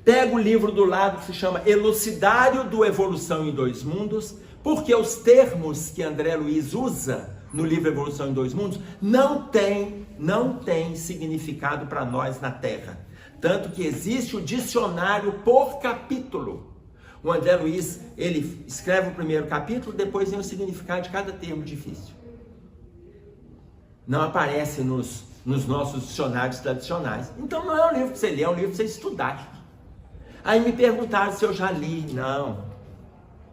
pega o livro do lado que se chama Elucidário do Evolução em 2 Mundos, porque os termos que André Luiz usa no livro Evolução em 2 Mundos não tem significado para nós na Terra. Tanto que existe o dicionário por capítulo. O André Luiz, ele escreve o primeiro capítulo, depois vem o significado de cada termo difícil. Não aparece nos nossos dicionários tradicionais. Então não é um livro para você ler, é um livro para você estudar. Aí me perguntaram se eu já li.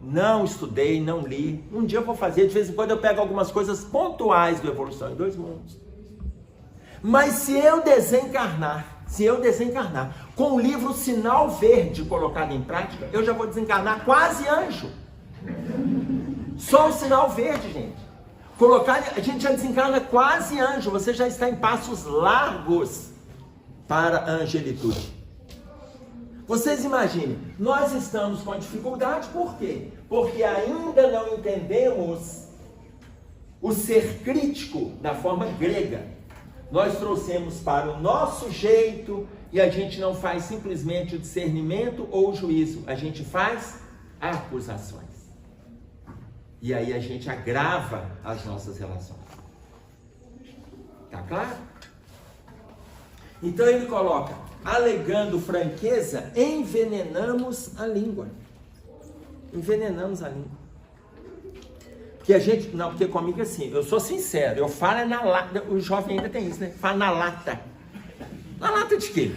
Não estudei, não li. Um dia eu vou fazer, de vez em quando eu pego algumas coisas pontuais do Evolução em 2 Mundos. Mas se eu desencarnar, Se eu desencarnar com o livro Sinal Verde colocado em prática, eu já vou desencarnar quase anjo. Só o sinal verde, gente. A gente já desencarna quase anjo. Você já está em passos largos para a angelitude. Vocês imaginem, nós estamos com dificuldade, por quê? Porque ainda não entendemos o ser crítico da forma grega. Nós trouxemos para o nosso jeito e a gente não faz simplesmente o discernimento ou o juízo, a gente faz acusações. E aí a gente agrava as nossas relações. Tá claro? Então ele coloca, alegando franqueza, envenenamos a língua. Envenenamos a língua. Porque a gente, não, porque comigo é assim, eu sou sincero, eu falo na lata, o jovem ainda tem isso, né? Fala na lata. Na lata de quê?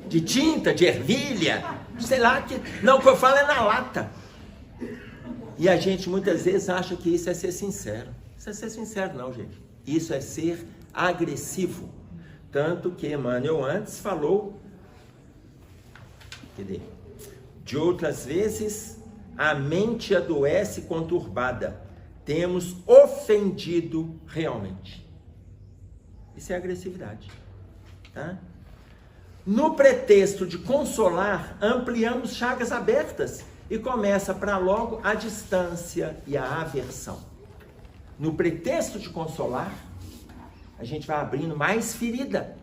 De tinta, de ervilha, sei lá, não, o que eu falo é na lata. E a gente muitas vezes acha que isso é ser sincero. Isso é ser sincero não, gente. Isso é ser agressivo. Tanto que Emmanuel antes falou, de outras vezes, a mente adoece conturbada. Temos ofendido realmente. Isso é agressividade. Tá? No pretexto de consolar, ampliamos chagas abertas e começa para logo a distância e a aversão. No pretexto de consolar, a gente vai abrindo mais ferida.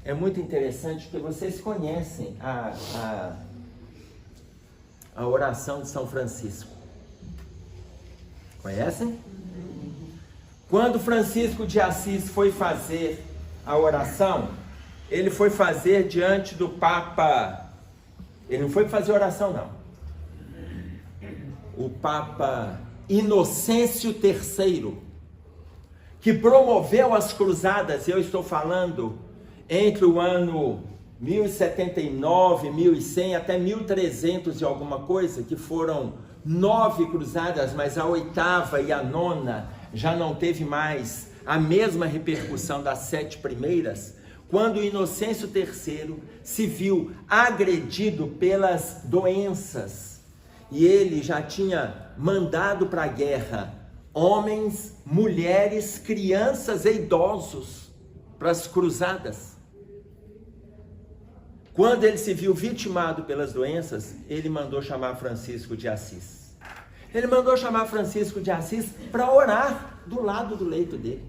É muito interessante porque vocês conhecem a oração de São Francisco. Conhecem? Quando Francisco de Assis foi fazer a oração, ele foi fazer diante do Papa. Ele não foi fazer oração, não. O Papa Inocêncio III, que promoveu as cruzadas, eu estou falando entre o ano 1079, 1100 até 1300 e alguma coisa, que foram 9 cruzadas, mas a 8ª e a 9ª já não teve mais a mesma repercussão das 7 primeiras, quando Inocêncio III se viu agredido pelas doenças, e ele já tinha mandado para a guerra homens, mulheres, crianças e idosos para as cruzadas. Quando ele se viu vitimado pelas doenças, ele mandou chamar Francisco de Assis. Ele mandou chamar Francisco de Assis para orar do lado do leito dele.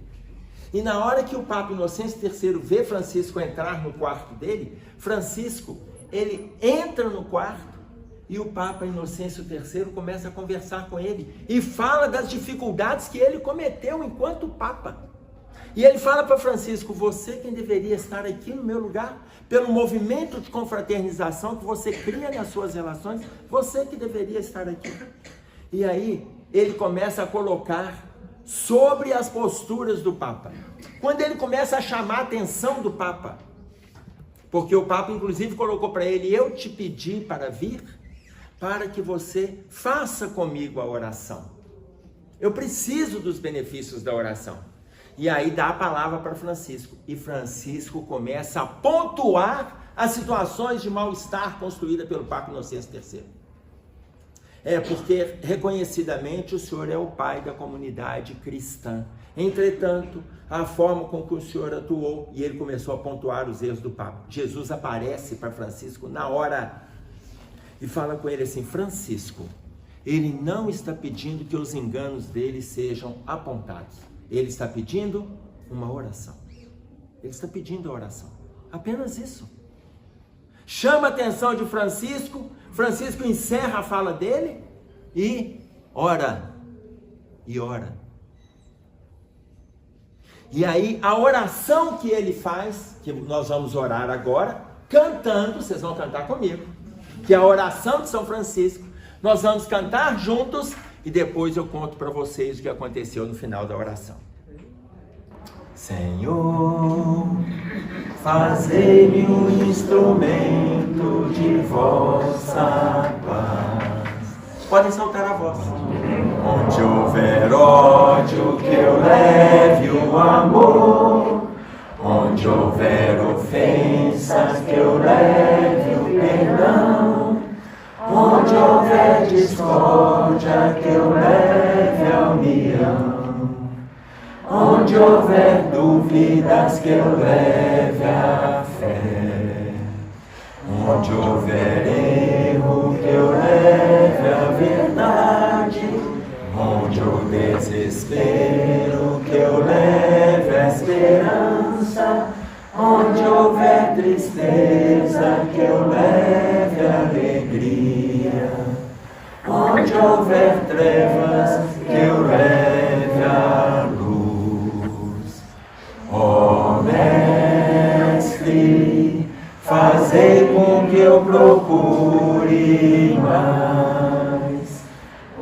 E na hora que o Papa Inocêncio III vê Francisco entrar no quarto dele, Francisco, ele entra no quarto e o Papa Inocêncio III começa a conversar com ele e fala das dificuldades que ele cometeu enquanto Papa. E ele fala para Francisco, você quem deveria estar aqui no meu lugar, pelo movimento de confraternização que você cria nas suas relações, você que deveria estar aqui. E aí ele começa a colocar sobre as posturas do Papa. Quando ele começa a chamar a atenção do Papa, porque o Papa inclusive colocou para ele, eu te pedi para vir, para que você faça comigo a oração. Eu preciso dos benefícios da oração. E aí dá a palavra para Francisco. E Francisco começa a pontuar as situações de mal-estar construída pelo Papa Inocêncio III. É porque reconhecidamente o senhor é o pai da comunidade cristã. Entretanto, a forma com que o senhor atuou, e ele começou a pontuar os erros do Papa. Jesus aparece para Francisco na hora e fala com ele assim, Francisco, ele não está pedindo que os enganos dele sejam apontados. Ele está pedindo uma oração. Ele está pedindo a oração. Apenas isso. Chama a atenção de Francisco. Francisco encerra a fala dele e ora. E ora. E aí a oração que ele faz, que nós vamos orar agora, cantando, vocês vão cantar comigo, que é a oração de São Francisco. Nós vamos cantar juntos e depois eu conto para vocês o que aconteceu no final da oração. Senhor, fazei-me um instrumento de vossa paz. Podem soltar a voz. Onde houver ódio, que eu leve o amor. Onde Onde houver ofensas, que eu leve o perdão. Onde houver discórdia, que eu leve a união. Onde houver dúvidas, que eu leve a fé. Onde houver erro, que eu leve a verdade. Onde houver desespero, que eu leve a esperança. Onde houver tristeza, que eu leve a alegria. Onde houver trevas, que eu leve a luz. Ó Mestre, fazei com que eu procure mais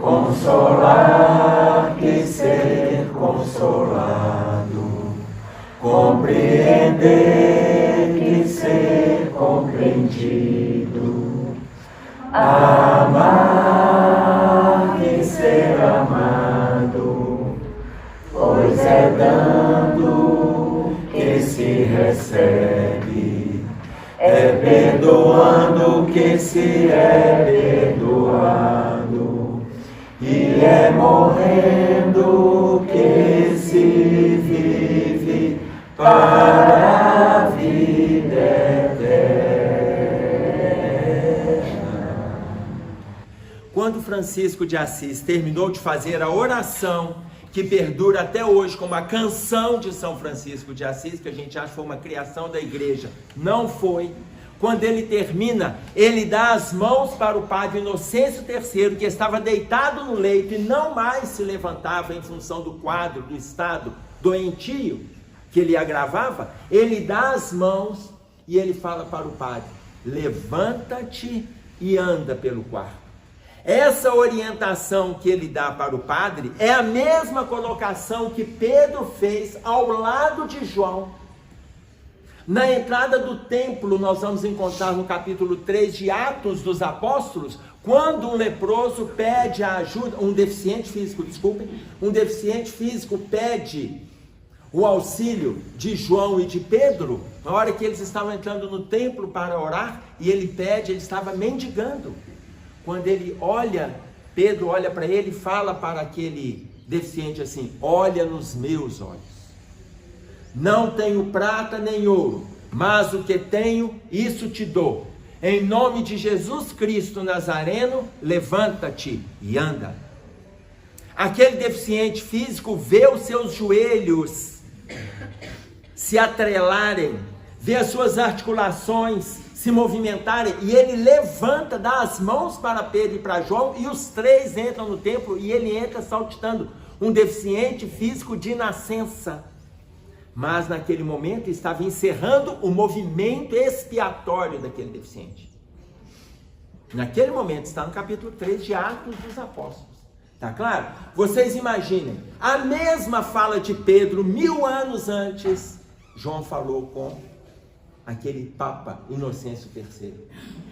consolar que ser consolado, compreender que ser compreendido, amar que ser amado, pois é dando que se recebe, é perdoando que se é perdoado, e é morrendo que se vive para a vida eterna. Quando Francisco de Assis terminou de fazer a oração que perdura até hoje como a canção de São Francisco de Assis, que a gente acha que foi uma criação da igreja, não foi. Quando ele termina, ele dá as mãos para o padre Inocêncio III, que estava deitado no leito e não mais se levantava em função do quadro, do estado doentio que ele agravava. Ele dá as mãos e ele fala para o padre: levanta-te e anda pelo quarto. Essa orientação que ele dá para o padre é a mesma colocação que Pedro fez ao lado de João. Na entrada do templo, nós vamos encontrar no capítulo 3 de Atos dos Apóstolos, quando um leproso pede a ajuda, um deficiente físico pede o auxílio de João e de Pedro, na hora que eles estavam entrando no templo para orar, e ele estava mendigando. Quando ele olha, Pedro olha para ele e fala para aquele deficiente assim: olha nos meus olhos. Não tenho prata nem ouro, mas o que tenho, isso te dou. Em nome de Jesus Cristo Nazareno, levanta-te e anda. Aquele deficiente físico vê os seus joelhos se atrelarem, vê as suas articulações se movimentarem, e ele levanta, dá as mãos para Pedro e para João, e os três entram no templo, e ele entra saltitando. Um deficiente físico de nascença. Mas naquele momento estava encerrando o movimento expiatório daquele deficiente. Naquele momento, está no capítulo 3 de Atos dos Apóstolos. Tá claro? Vocês imaginem, a mesma fala de Pedro 1000 anos antes, João falou com aquele Papa Inocêncio III.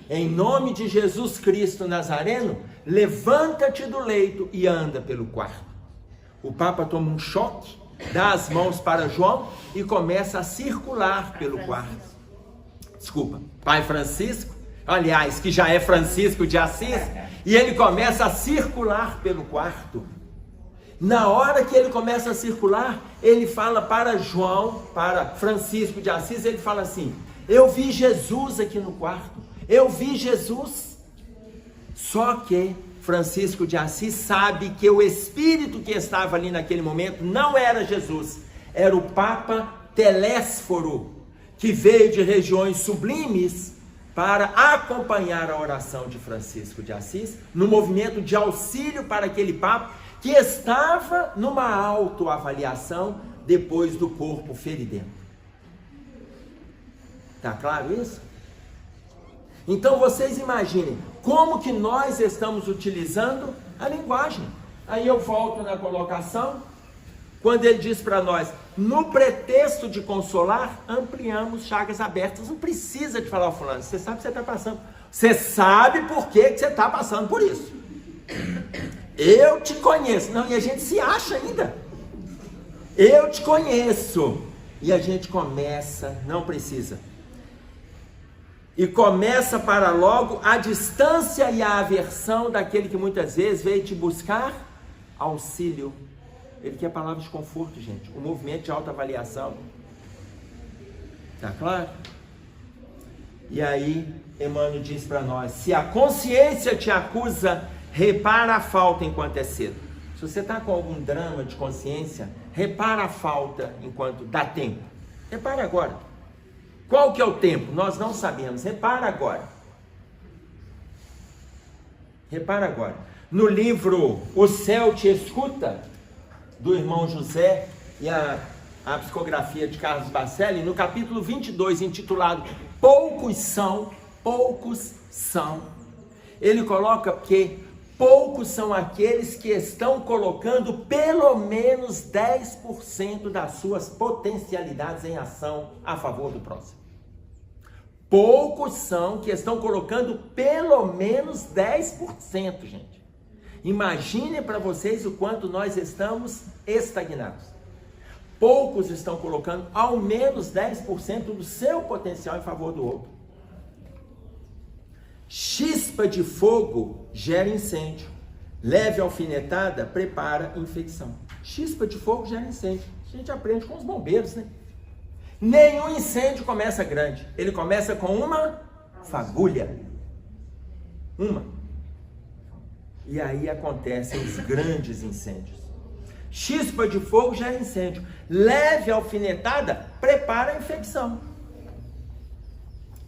Em nome de Jesus Cristo Nazareno, levanta-te do leito e anda pelo quarto. O Papa toma um choque, dá as mãos para João e começa a circular pelo quarto. Pai Francisco, aliás, que já é Francisco de Assis, e ele começa a circular pelo quarto. Na hora que ele começa a circular, ele fala para João, para Francisco de Assis, ele fala assim: eu vi Jesus aqui no quarto, eu vi Jesus. Só que Francisco de Assis sabe que o espírito que estava ali naquele momento não era Jesus, era o Papa Telésforo, que veio de regiões sublimes para acompanhar a oração de Francisco de Assis, no movimento de auxílio para aquele Papa que estava numa autoavaliação depois do corpo feridento. Está claro isso? Então vocês imaginem como que nós estamos utilizando a linguagem. Aí eu volto na colocação, quando ele diz para nós: no pretexto de consolar, ampliamos chagas abertas. Não precisa de falar: fulano, você sabe que você está passando, você sabe por que você está passando por isso, eu te conheço. Não, e a gente se acha ainda: eu te conheço, E a gente começa, não precisa. E começa para logo a distância e a aversão daquele que muitas vezes veio te buscar auxílio. Ele quer palavras de conforto, gente. O movimento de autoavaliação. Tá claro? E aí, Emmanuel diz para nós, se a consciência te acusa, repara a falta enquanto é cedo. Se você está com algum drama de consciência, repara a falta enquanto dá tempo. Repara agora. Qual que é o tempo? Nós não sabemos. Repara agora. Repara agora. No livro O Céu Te Escuta, do irmão José, e a psicografia de Carlos Bacelli, no capítulo 22, intitulado Poucos são, ele coloca que poucos são aqueles que estão colocando pelo menos 10% das suas potencialidades em ação a favor do próximo. Poucos são que estão colocando pelo menos 10%, gente. Imagine para vocês o quanto nós estamos estagnados. Poucos estão colocando ao menos 10% do seu potencial em favor do outro. Chispa de fogo gera incêndio. Leve alfinetada prepara infecção. Chispa de fogo gera incêndio. A gente aprende com os bombeiros, né? Nenhum incêndio começa grande. Ele começa com uma fagulha. Uma. E aí acontecem os grandes incêndios. Chispa de fogo gera incêndio. Leve alfinetada prepara a infecção.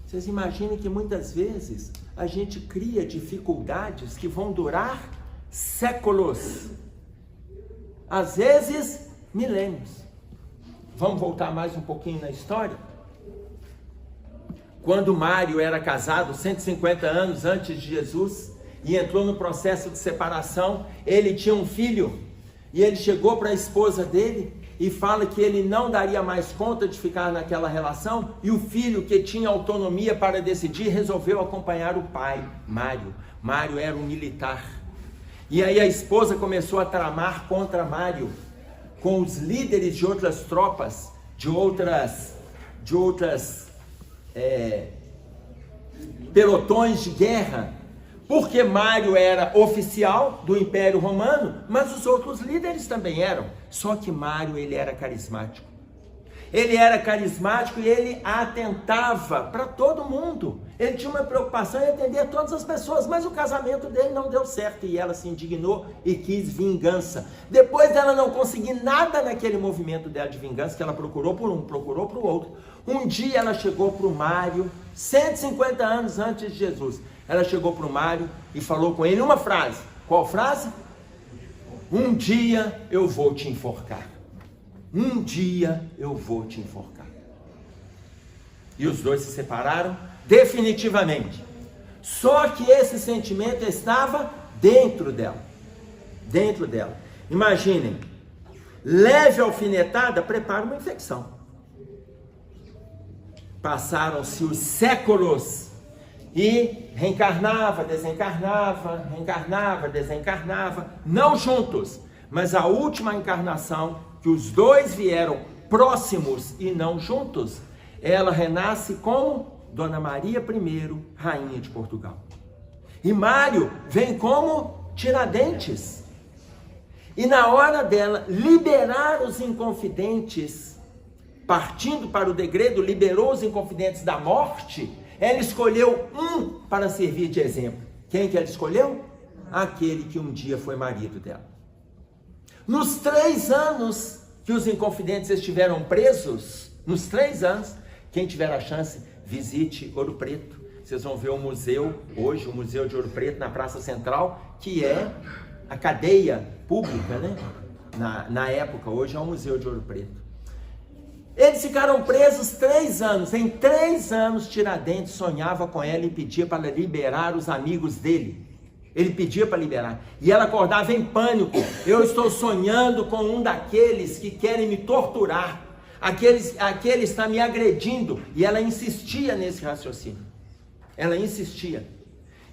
Vocês imaginem que muitas vezes a gente cria dificuldades que vão durar séculos. Às vezes, milênios. Vamos voltar mais um pouquinho na história? Quando Mário era casado, 150 anos antes de Jesus, e entrou no processo de separação, ele tinha um filho, e ele chegou para a esposa dele e fala que ele não daria mais conta de ficar naquela relação, e o filho, que tinha autonomia para decidir, resolveu acompanhar o pai, Mário. Mário era um militar. E aí a esposa começou a tramar contra Mário, com os líderes de outras tropas, de outras pelotões de guerra, porque Mário era oficial do Império Romano, mas os outros líderes também eram. Só que Mário, ele era carismático. Ele era carismático e ele atentava para todo mundo. Ele tinha uma preocupação em atender todas as pessoas, mas o casamento dele não deu certo e ela se indignou e quis vingança. Depois dela não conseguir nada naquele movimento dela de vingança, que ela procurou por um, procurou para o outro, um dia ela chegou para o Mário, 150 anos antes de Jesus, ela chegou para o Mário e falou com ele uma frase. Qual frase? Um dia eu vou te enforcar. Um dia eu vou te enforcar. E os dois se separaram definitivamente. Só que esse sentimento estava dentro dela. Dentro dela. Imaginem, leve alfinetada prepara uma infecção. Passaram-se os séculos e reencarnava, desencarnava, não juntos, mas a última encarnação, que os dois vieram próximos e não juntos, ela renasce como Dona Maria I, rainha de Portugal. E Mário vem como Tiradentes. E na hora dela liberar os inconfidentes, partindo para o degredo, liberou os inconfidentes da morte, ela escolheu um para servir de exemplo. Quem que ela escolheu? Aquele que um dia foi marido dela. Nos 3 anos que os inconfidentes estiveram presos, nos 3 anos, quem tiver a chance, visite Ouro Preto. Vocês vão ver o museu, hoje, o Museu de Ouro Preto, na Praça Central, que é a cadeia pública, né? Na época, hoje é o Museu de Ouro Preto. Eles ficaram presos 3 anos. Em 3 anos, Tiradentes sonhava com ela e pedia para liberar os amigos dele. Ele pedia para liberar. E ela acordava em pânico. Eu estou sonhando com um daqueles que querem me torturar. Aquele está me agredindo. E ela insistia nesse raciocínio. Ela insistia.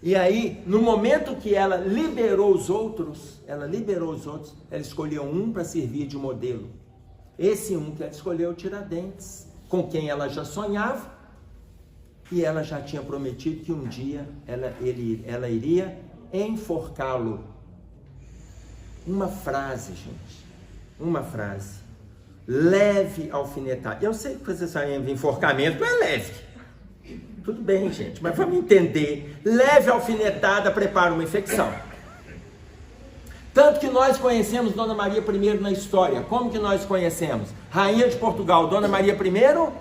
E aí, no momento que ela liberou os outros, ela escolheu um para servir de modelo. Esse um que ela escolheu, Tiradentes, com quem ela já sonhava, e ela já tinha prometido que um dia ela iria enforcá-lo. Uma frase, gente, uma frase. Leve alfinetada. Eu sei que vocês sabem de enforcamento, não é leve. Tudo bem, gente, mas vamos entender. Leve alfinetada prepara uma infecção. Tanto que nós conhecemos Dona Maria I na história. Como que nós conhecemos? Rainha de Portugal, Dona Maria I,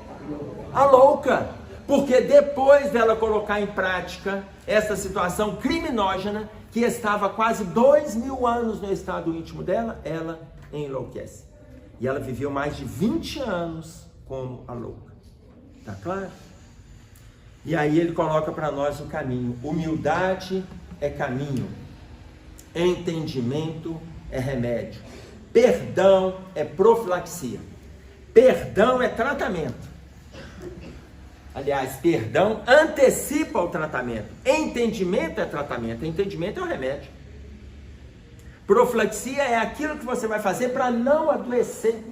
a louca. Porque depois dela colocar em prática essa situação criminógena, que estava quase 2000 anos no estado íntimo dela, ela enlouquece. E ela viveu mais de 20 anos como a louca. Tá claro? E aí ele coloca para nós o caminho. Humildade é caminho. Entendimento é remédio. Perdão é profilaxia. Perdão é tratamento. Aliás, perdão antecipa o tratamento. Entendimento é tratamento. Entendimento é o remédio. Profilaxia é aquilo que você vai fazer para não adoecer.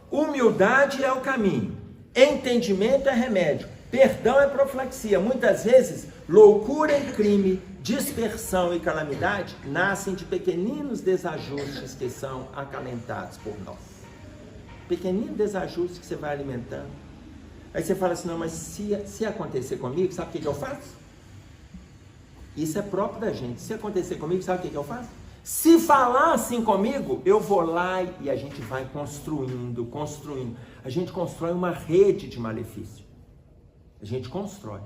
Humildade é o caminho. Entendimento é remédio. Perdão é profilaxia. Muitas vezes, loucura e crime, dispersão e calamidade nascem de pequeninos desajustes que são acalentados por nós. Pequeninos desajustes que você vai alimentando. Aí você fala assim, não, mas se acontecer comigo, sabe o que eu faço? Isso é próprio da gente. Se acontecer comigo, sabe o que eu faço? Se falar assim comigo, eu vou lá e a gente vai construindo. A gente constrói uma rede de malefício. A gente constrói.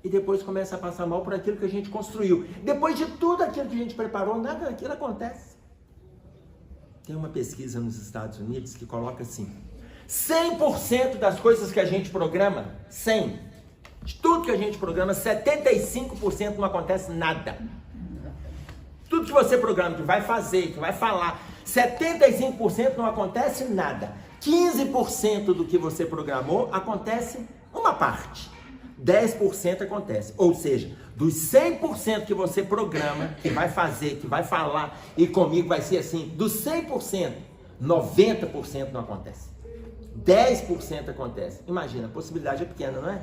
E depois começa a passar mal por aquilo que a gente construiu. Depois de tudo aquilo que a gente preparou, nada daquilo acontece. Tem uma pesquisa nos Estados Unidos que coloca assim, 100% das coisas que a gente programa, 100%, de tudo que a gente programa, 75% não acontece nada. Tudo que você programa, que vai fazer, que vai falar, 75% não acontece nada. 15% do que você programou acontece uma parte. 10% acontece. Ou seja, dos 100% que você programa, que vai fazer, que vai falar, e comigo vai ser assim, dos 100%, 90% não acontece. 10% acontece. Imagina, a possibilidade é pequena, não é?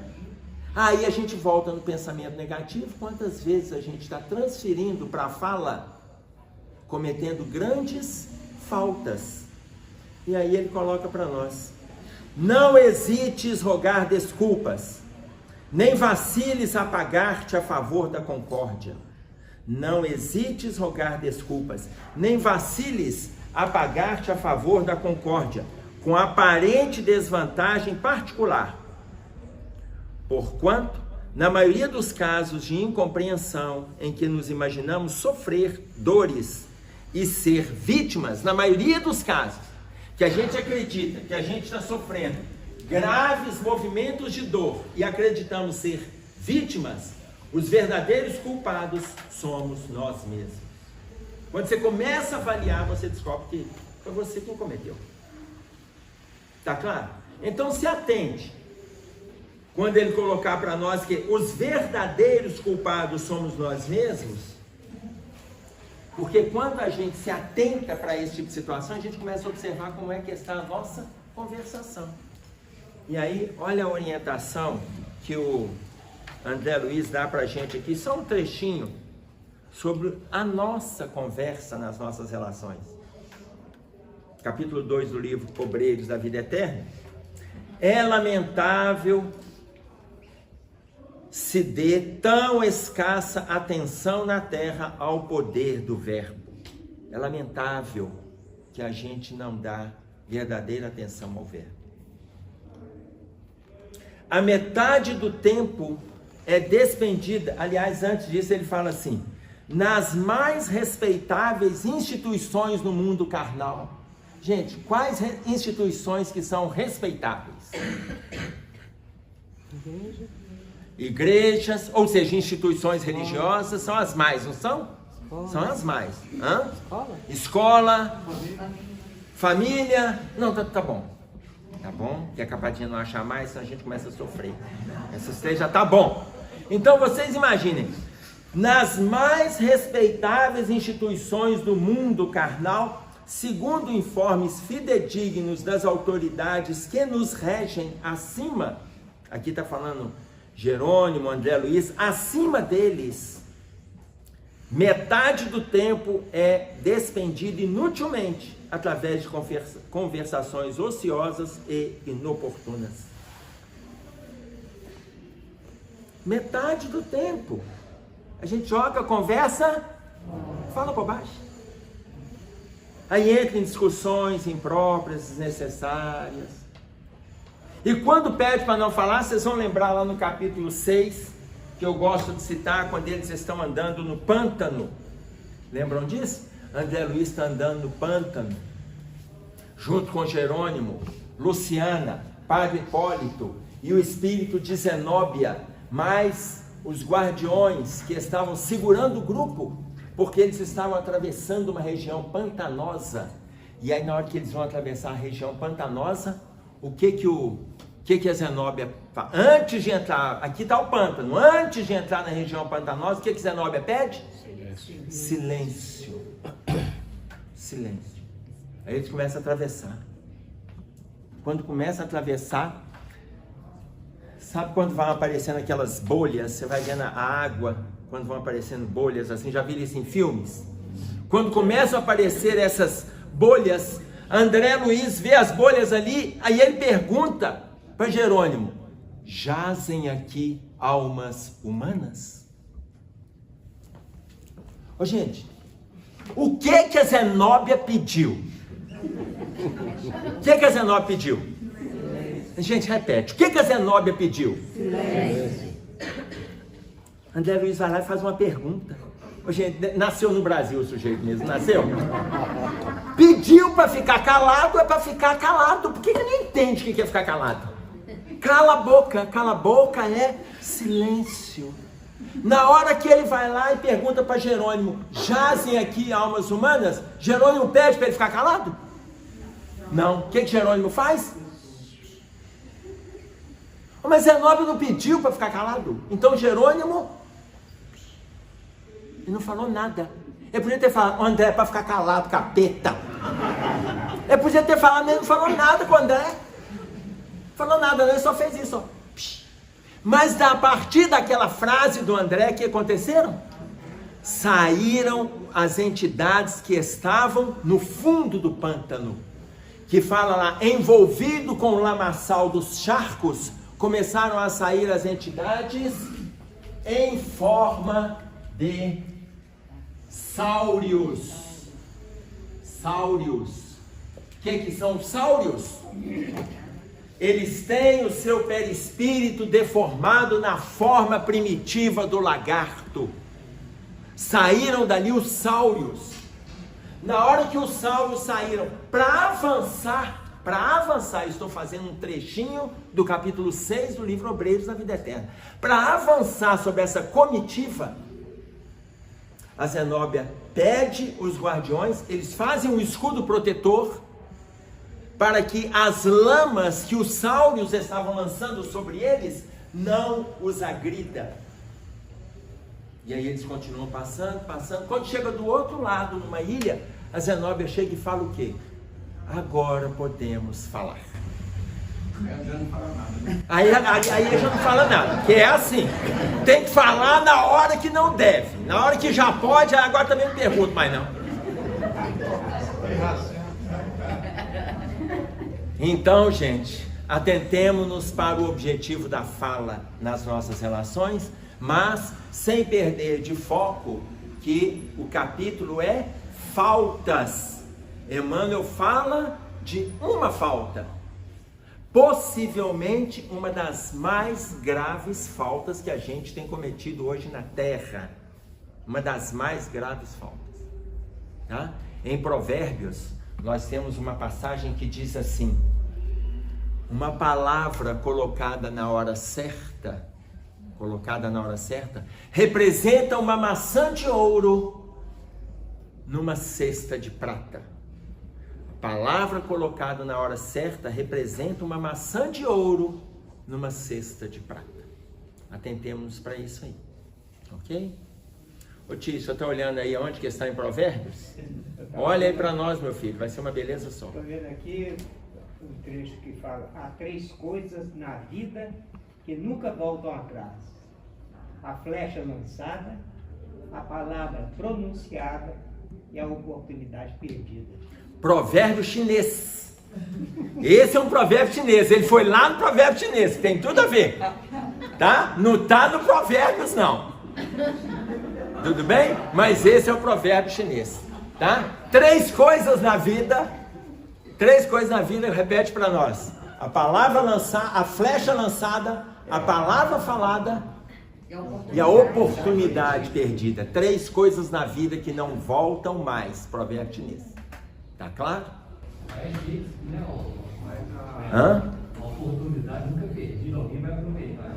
Aí a gente volta no pensamento negativo. Quantas vezes a gente está transferindo para a fala, cometendo grandes faltas. E aí ele coloca para nós, não hesites rogar desculpas, nem vaciles a pagar-te a favor da concórdia. Não hesites rogar desculpas, nem vaciles a pagar-te a favor da concórdia, com aparente desvantagem particular. Porquanto, na maioria dos casos de incompreensão em que nos imaginamos sofrer dores e ser vítimas, na maioria dos casos que a gente acredita que a gente está sofrendo graves movimentos de dor e acreditamos ser vítimas, os verdadeiros culpados somos nós mesmos. Quando você começa a avaliar, você descobre que foi você quem cometeu. Tá claro? Então se atente. Quando ele colocar para nós que os verdadeiros culpados somos nós mesmos, porque quando a gente se atenta para esse tipo de situação, a gente começa a observar como é que está a nossa conversação. E aí, olha a orientação que o André Luiz dá para a gente aqui, só um trechinho sobre a nossa conversa nas nossas relações. Capítulo 2 do livro Obreiros da Vida Eterna. É lamentável se dê tão escassa atenção na terra ao poder do verbo. É lamentável que a gente não dá verdadeira atenção ao verbo. A metade do tempo é despendida, aliás, antes disso ele fala assim, nas mais respeitáveis instituições no mundo carnal. Gente, quais instituições que são respeitáveis? Igrejas, ou seja, instituições religiosas, são as mais, não são? São as mais. Hã? Escola, família. Não, tá bom. Tá bom? Que a capadinha não achar mais, senão a gente começa a sofrer. Essas três já tá bom. Então vocês imaginem, nas mais respeitáveis instituições do mundo carnal, segundo informes fidedignos das autoridades que nos regem acima, aqui está falando Jerônimo, André Luiz, acima deles, metade do tempo é despendido inutilmente através de conversações ociosas e inoportunas. Metade do tempo a gente joga, conversa, fala bobagem. Aí entra em discussões impróprias, desnecessárias. E quando pede para não falar, vocês vão lembrar lá no capítulo 6, que eu gosto de citar, quando eles estão andando no pântano. Lembram disso? André Luiz está andando no pântano, junto com Jerônimo, Luciana, Padre Hipólito e o espírito de Zenóbia, mais os guardiões que estavam segurando o grupo, porque eles estavam atravessando uma região pantanosa. E aí, na hora que eles vão atravessar a região pantanosa, o que a Zenóbia fala? Antes de entrar, aqui está o pântano, antes de entrar na região pantanosa, o que Zenóbia pede? Silêncio. Silêncio. Aí eles começam a atravessar. Quando começa a atravessar, sabe quando vão aparecendo aquelas bolhas? Você vai vendo a água, quando vão aparecendo bolhas assim, já viram isso em filmes? Quando começam a aparecer essas bolhas, André Luiz vê as bolhas ali, aí ele pergunta para Jerônimo: jazem aqui almas humanas? Ô gente, o que a Zenóbia pediu? O que a Zenóbia pediu? Gente, repete, o que a Zenóbia pediu? Silêncio. André Luiz vai lá e faz uma pergunta. Ô, gente, nasceu no Brasil o sujeito mesmo, nasceu? Pediu para ficar calado, é para ficar calado. Por que ele não entende o que é ficar calado? Cala a boca é silêncio. Na hora que ele vai lá e pergunta para Jerônimo: jazem aqui almas humanas? Jerônimo pede para ele ficar calado? Não. O que Jerônimo faz? Mas Zenóbio não pediu para ficar calado. Então Jerônimo, ele não falou nada. Ele podia ter falado: André, para ficar calado, capeta. Ele podia ter falado, mas ele não falou nada com o André. Falou nada, ele só fez isso. Ó. Mas a partir daquela frase do André, o que aconteceram? Saíram as entidades que estavam no fundo do pântano, que fala lá, envolvido com o lamaçal dos charcos, começaram a sair as entidades em forma de sáurios. Sáurios. O que são os sáurios? Eles têm o seu perispírito deformado na forma primitiva do lagarto. Saíram dali os sáurios. Na hora que os sáurios saíram para avançar, estou fazendo um trechinho do capítulo 6 do livro Obreiros da Vida Eterna. Para avançar sobre essa comitiva, a Zenóbia pede os guardiões, eles fazem um escudo protetor, para que as lamas que os sáurios estavam lançando sobre eles não os agrida. E aí eles continuam passando. Quando chega do outro lado, numa ilha, a Zenóbia chega e fala o quê? Agora podemos falar. Aí já não fala nada, que é assim, tem que falar na hora que não deve, na hora que já pode, agora também não pergunto mais não. Então, gente, atentemo-nos para o objetivo da fala nas nossas relações, mas sem perder de foco que o capítulo é faltas. Emmanuel fala de uma falta, possivelmente uma das mais graves faltas que a gente tem cometido hoje na Terra, uma das mais graves faltas, tá? Em Provérbios, nós temos uma passagem que diz assim: uma palavra colocada na hora certa, representa uma maçã de ouro numa cesta de prata. A palavra colocada na hora certa representa uma maçã de ouro numa cesta de prata. Atentemos para isso aí, ok? Ô tio, você está olhando aí onde que está em Provérbios? Olha aí para nós, meu filho, vai ser uma beleza só. Estou vendo aqui um trecho que fala: há 3 coisas na vida que nunca voltam atrás: a flecha lançada, a palavra pronunciada e a oportunidade perdida. Provérbio chinês. Esse é um provérbio chinês. Ele foi lá no provérbio chinês, tem tudo a ver. Tá? Não está no Provérbios, não. Tudo bem? Mas esse é o provérbio chinês. Tá? 3 coisas na vida. 3 coisas na vida, repete para nós: a palavra lançada, a flecha lançada, a palavra falada e a oportunidade perdida. 3 coisas na vida que não voltam mais. Provérbio chinês. Tá claro? Hã? A oportunidade nunca perdi, alguém vai aproveitar.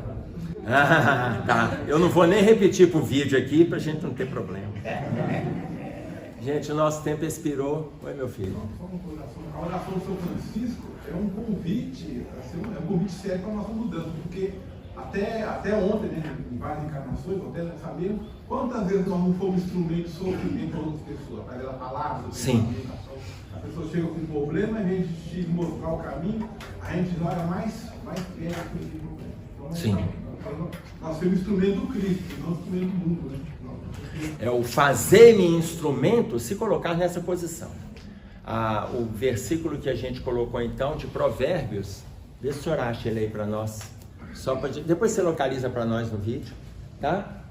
Ah, tá. Eu não vou nem repetir pro vídeo aqui pra gente não ter problema. Gente, o nosso tempo expirou. Oi, meu filho. A oração do São Francisco é um convite, assim, é um convite sério para a nossa mudança, porque até ontem, né, em várias encarnações, até nós sabemos quantas vezes nós não fomos instrumento de sofrimento para outras pessoas, através da palavra, Sim. A pessoa chega com um problema, a gente de mostrar o caminho, a gente olha mais perto desse problema. Então, Sim. Nós somos instrumento do Cristo, não instrumento do mundo, né? É o fazer-me instrumento, se colocar nessa posição. O versículo que a gente colocou então de Provérbios, vê se o senhor acha ele aí para nós. Depois você localiza para nós no vídeo, tá?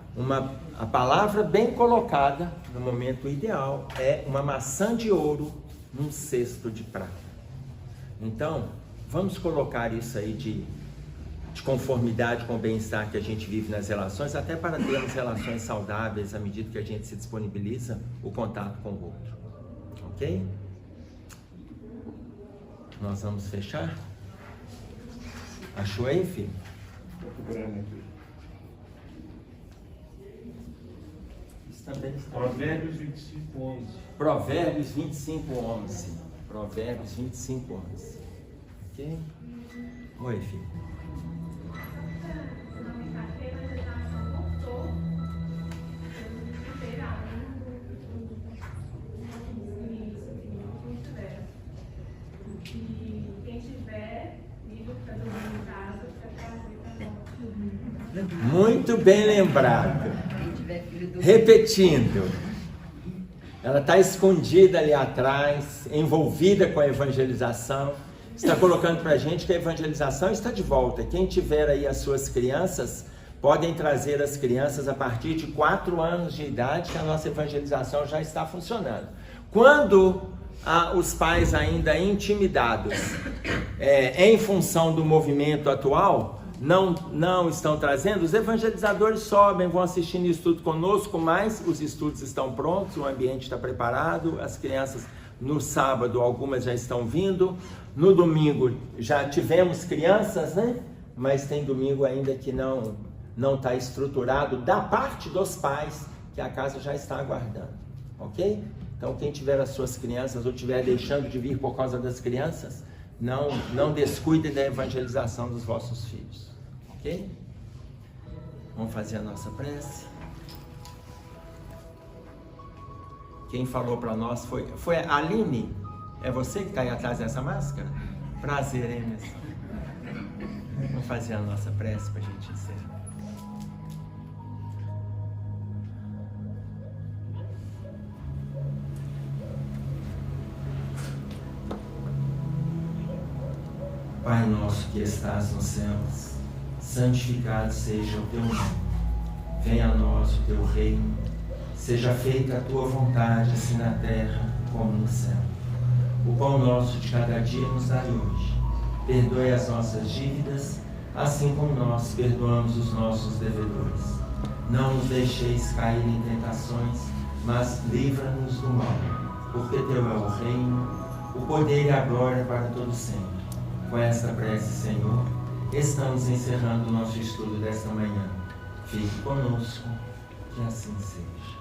A palavra bem colocada no momento ideal é uma maçã de ouro num cesto de prata. Então, vamos colocar isso aí de conformidade com o bem-estar que a gente vive nas relações, até para termos relações saudáveis à medida que a gente se disponibiliza o contato com o outro. Ok? Nós vamos fechar? Achou aí, filho? Estou procurando aqui. Está bem, está Provérbios 25:11. Provérbios 25:11. Provérbios 25:11. Ok? Oi, filho. Muito bem lembrado. Repetindo, ela está escondida ali atrás, envolvida com a evangelização. Está colocando para a gente que a evangelização está de volta. Quem tiver aí as suas crianças, podem trazer as crianças a partir de 4 anos de idade, que a nossa evangelização já está funcionando. Quando os pais ainda intimidados, em função do movimento atual, não estão trazendo, os evangelizadores sobem, vão assistindo estudo conosco, mas os estudos estão prontos, o ambiente está preparado, as crianças no sábado, algumas já estão vindo, no domingo já tivemos crianças, né? Mas tem domingo ainda que não está estruturado da parte dos pais, que a casa já está aguardando, ok? Então quem tiver as suas crianças ou estiver deixando de vir por causa das crianças, não descuidem da evangelização dos vossos filhos, ok? Vamos fazer a nossa prece. Quem falou para nós foi a Aline. É você que está aí atrás dessa máscara? Prazer, Emerson. Vamos fazer a nossa prece para a gente encerrar. Pai nosso que estás nos céus, santificado seja o teu nome. Venha a nós o teu reino. Seja feita a tua vontade, assim na terra como no céu. O pão nosso de cada dia nos dai hoje. Perdoe as nossas dívidas, assim como nós perdoamos os nossos devedores. Não nos deixeis cair em tentações, mas livra-nos do mal. Porque teu é o reino, o poder e a glória para todo sempre. Com esta prece, Senhor, estamos encerrando o nosso estudo desta manhã. Fique conosco, que assim seja.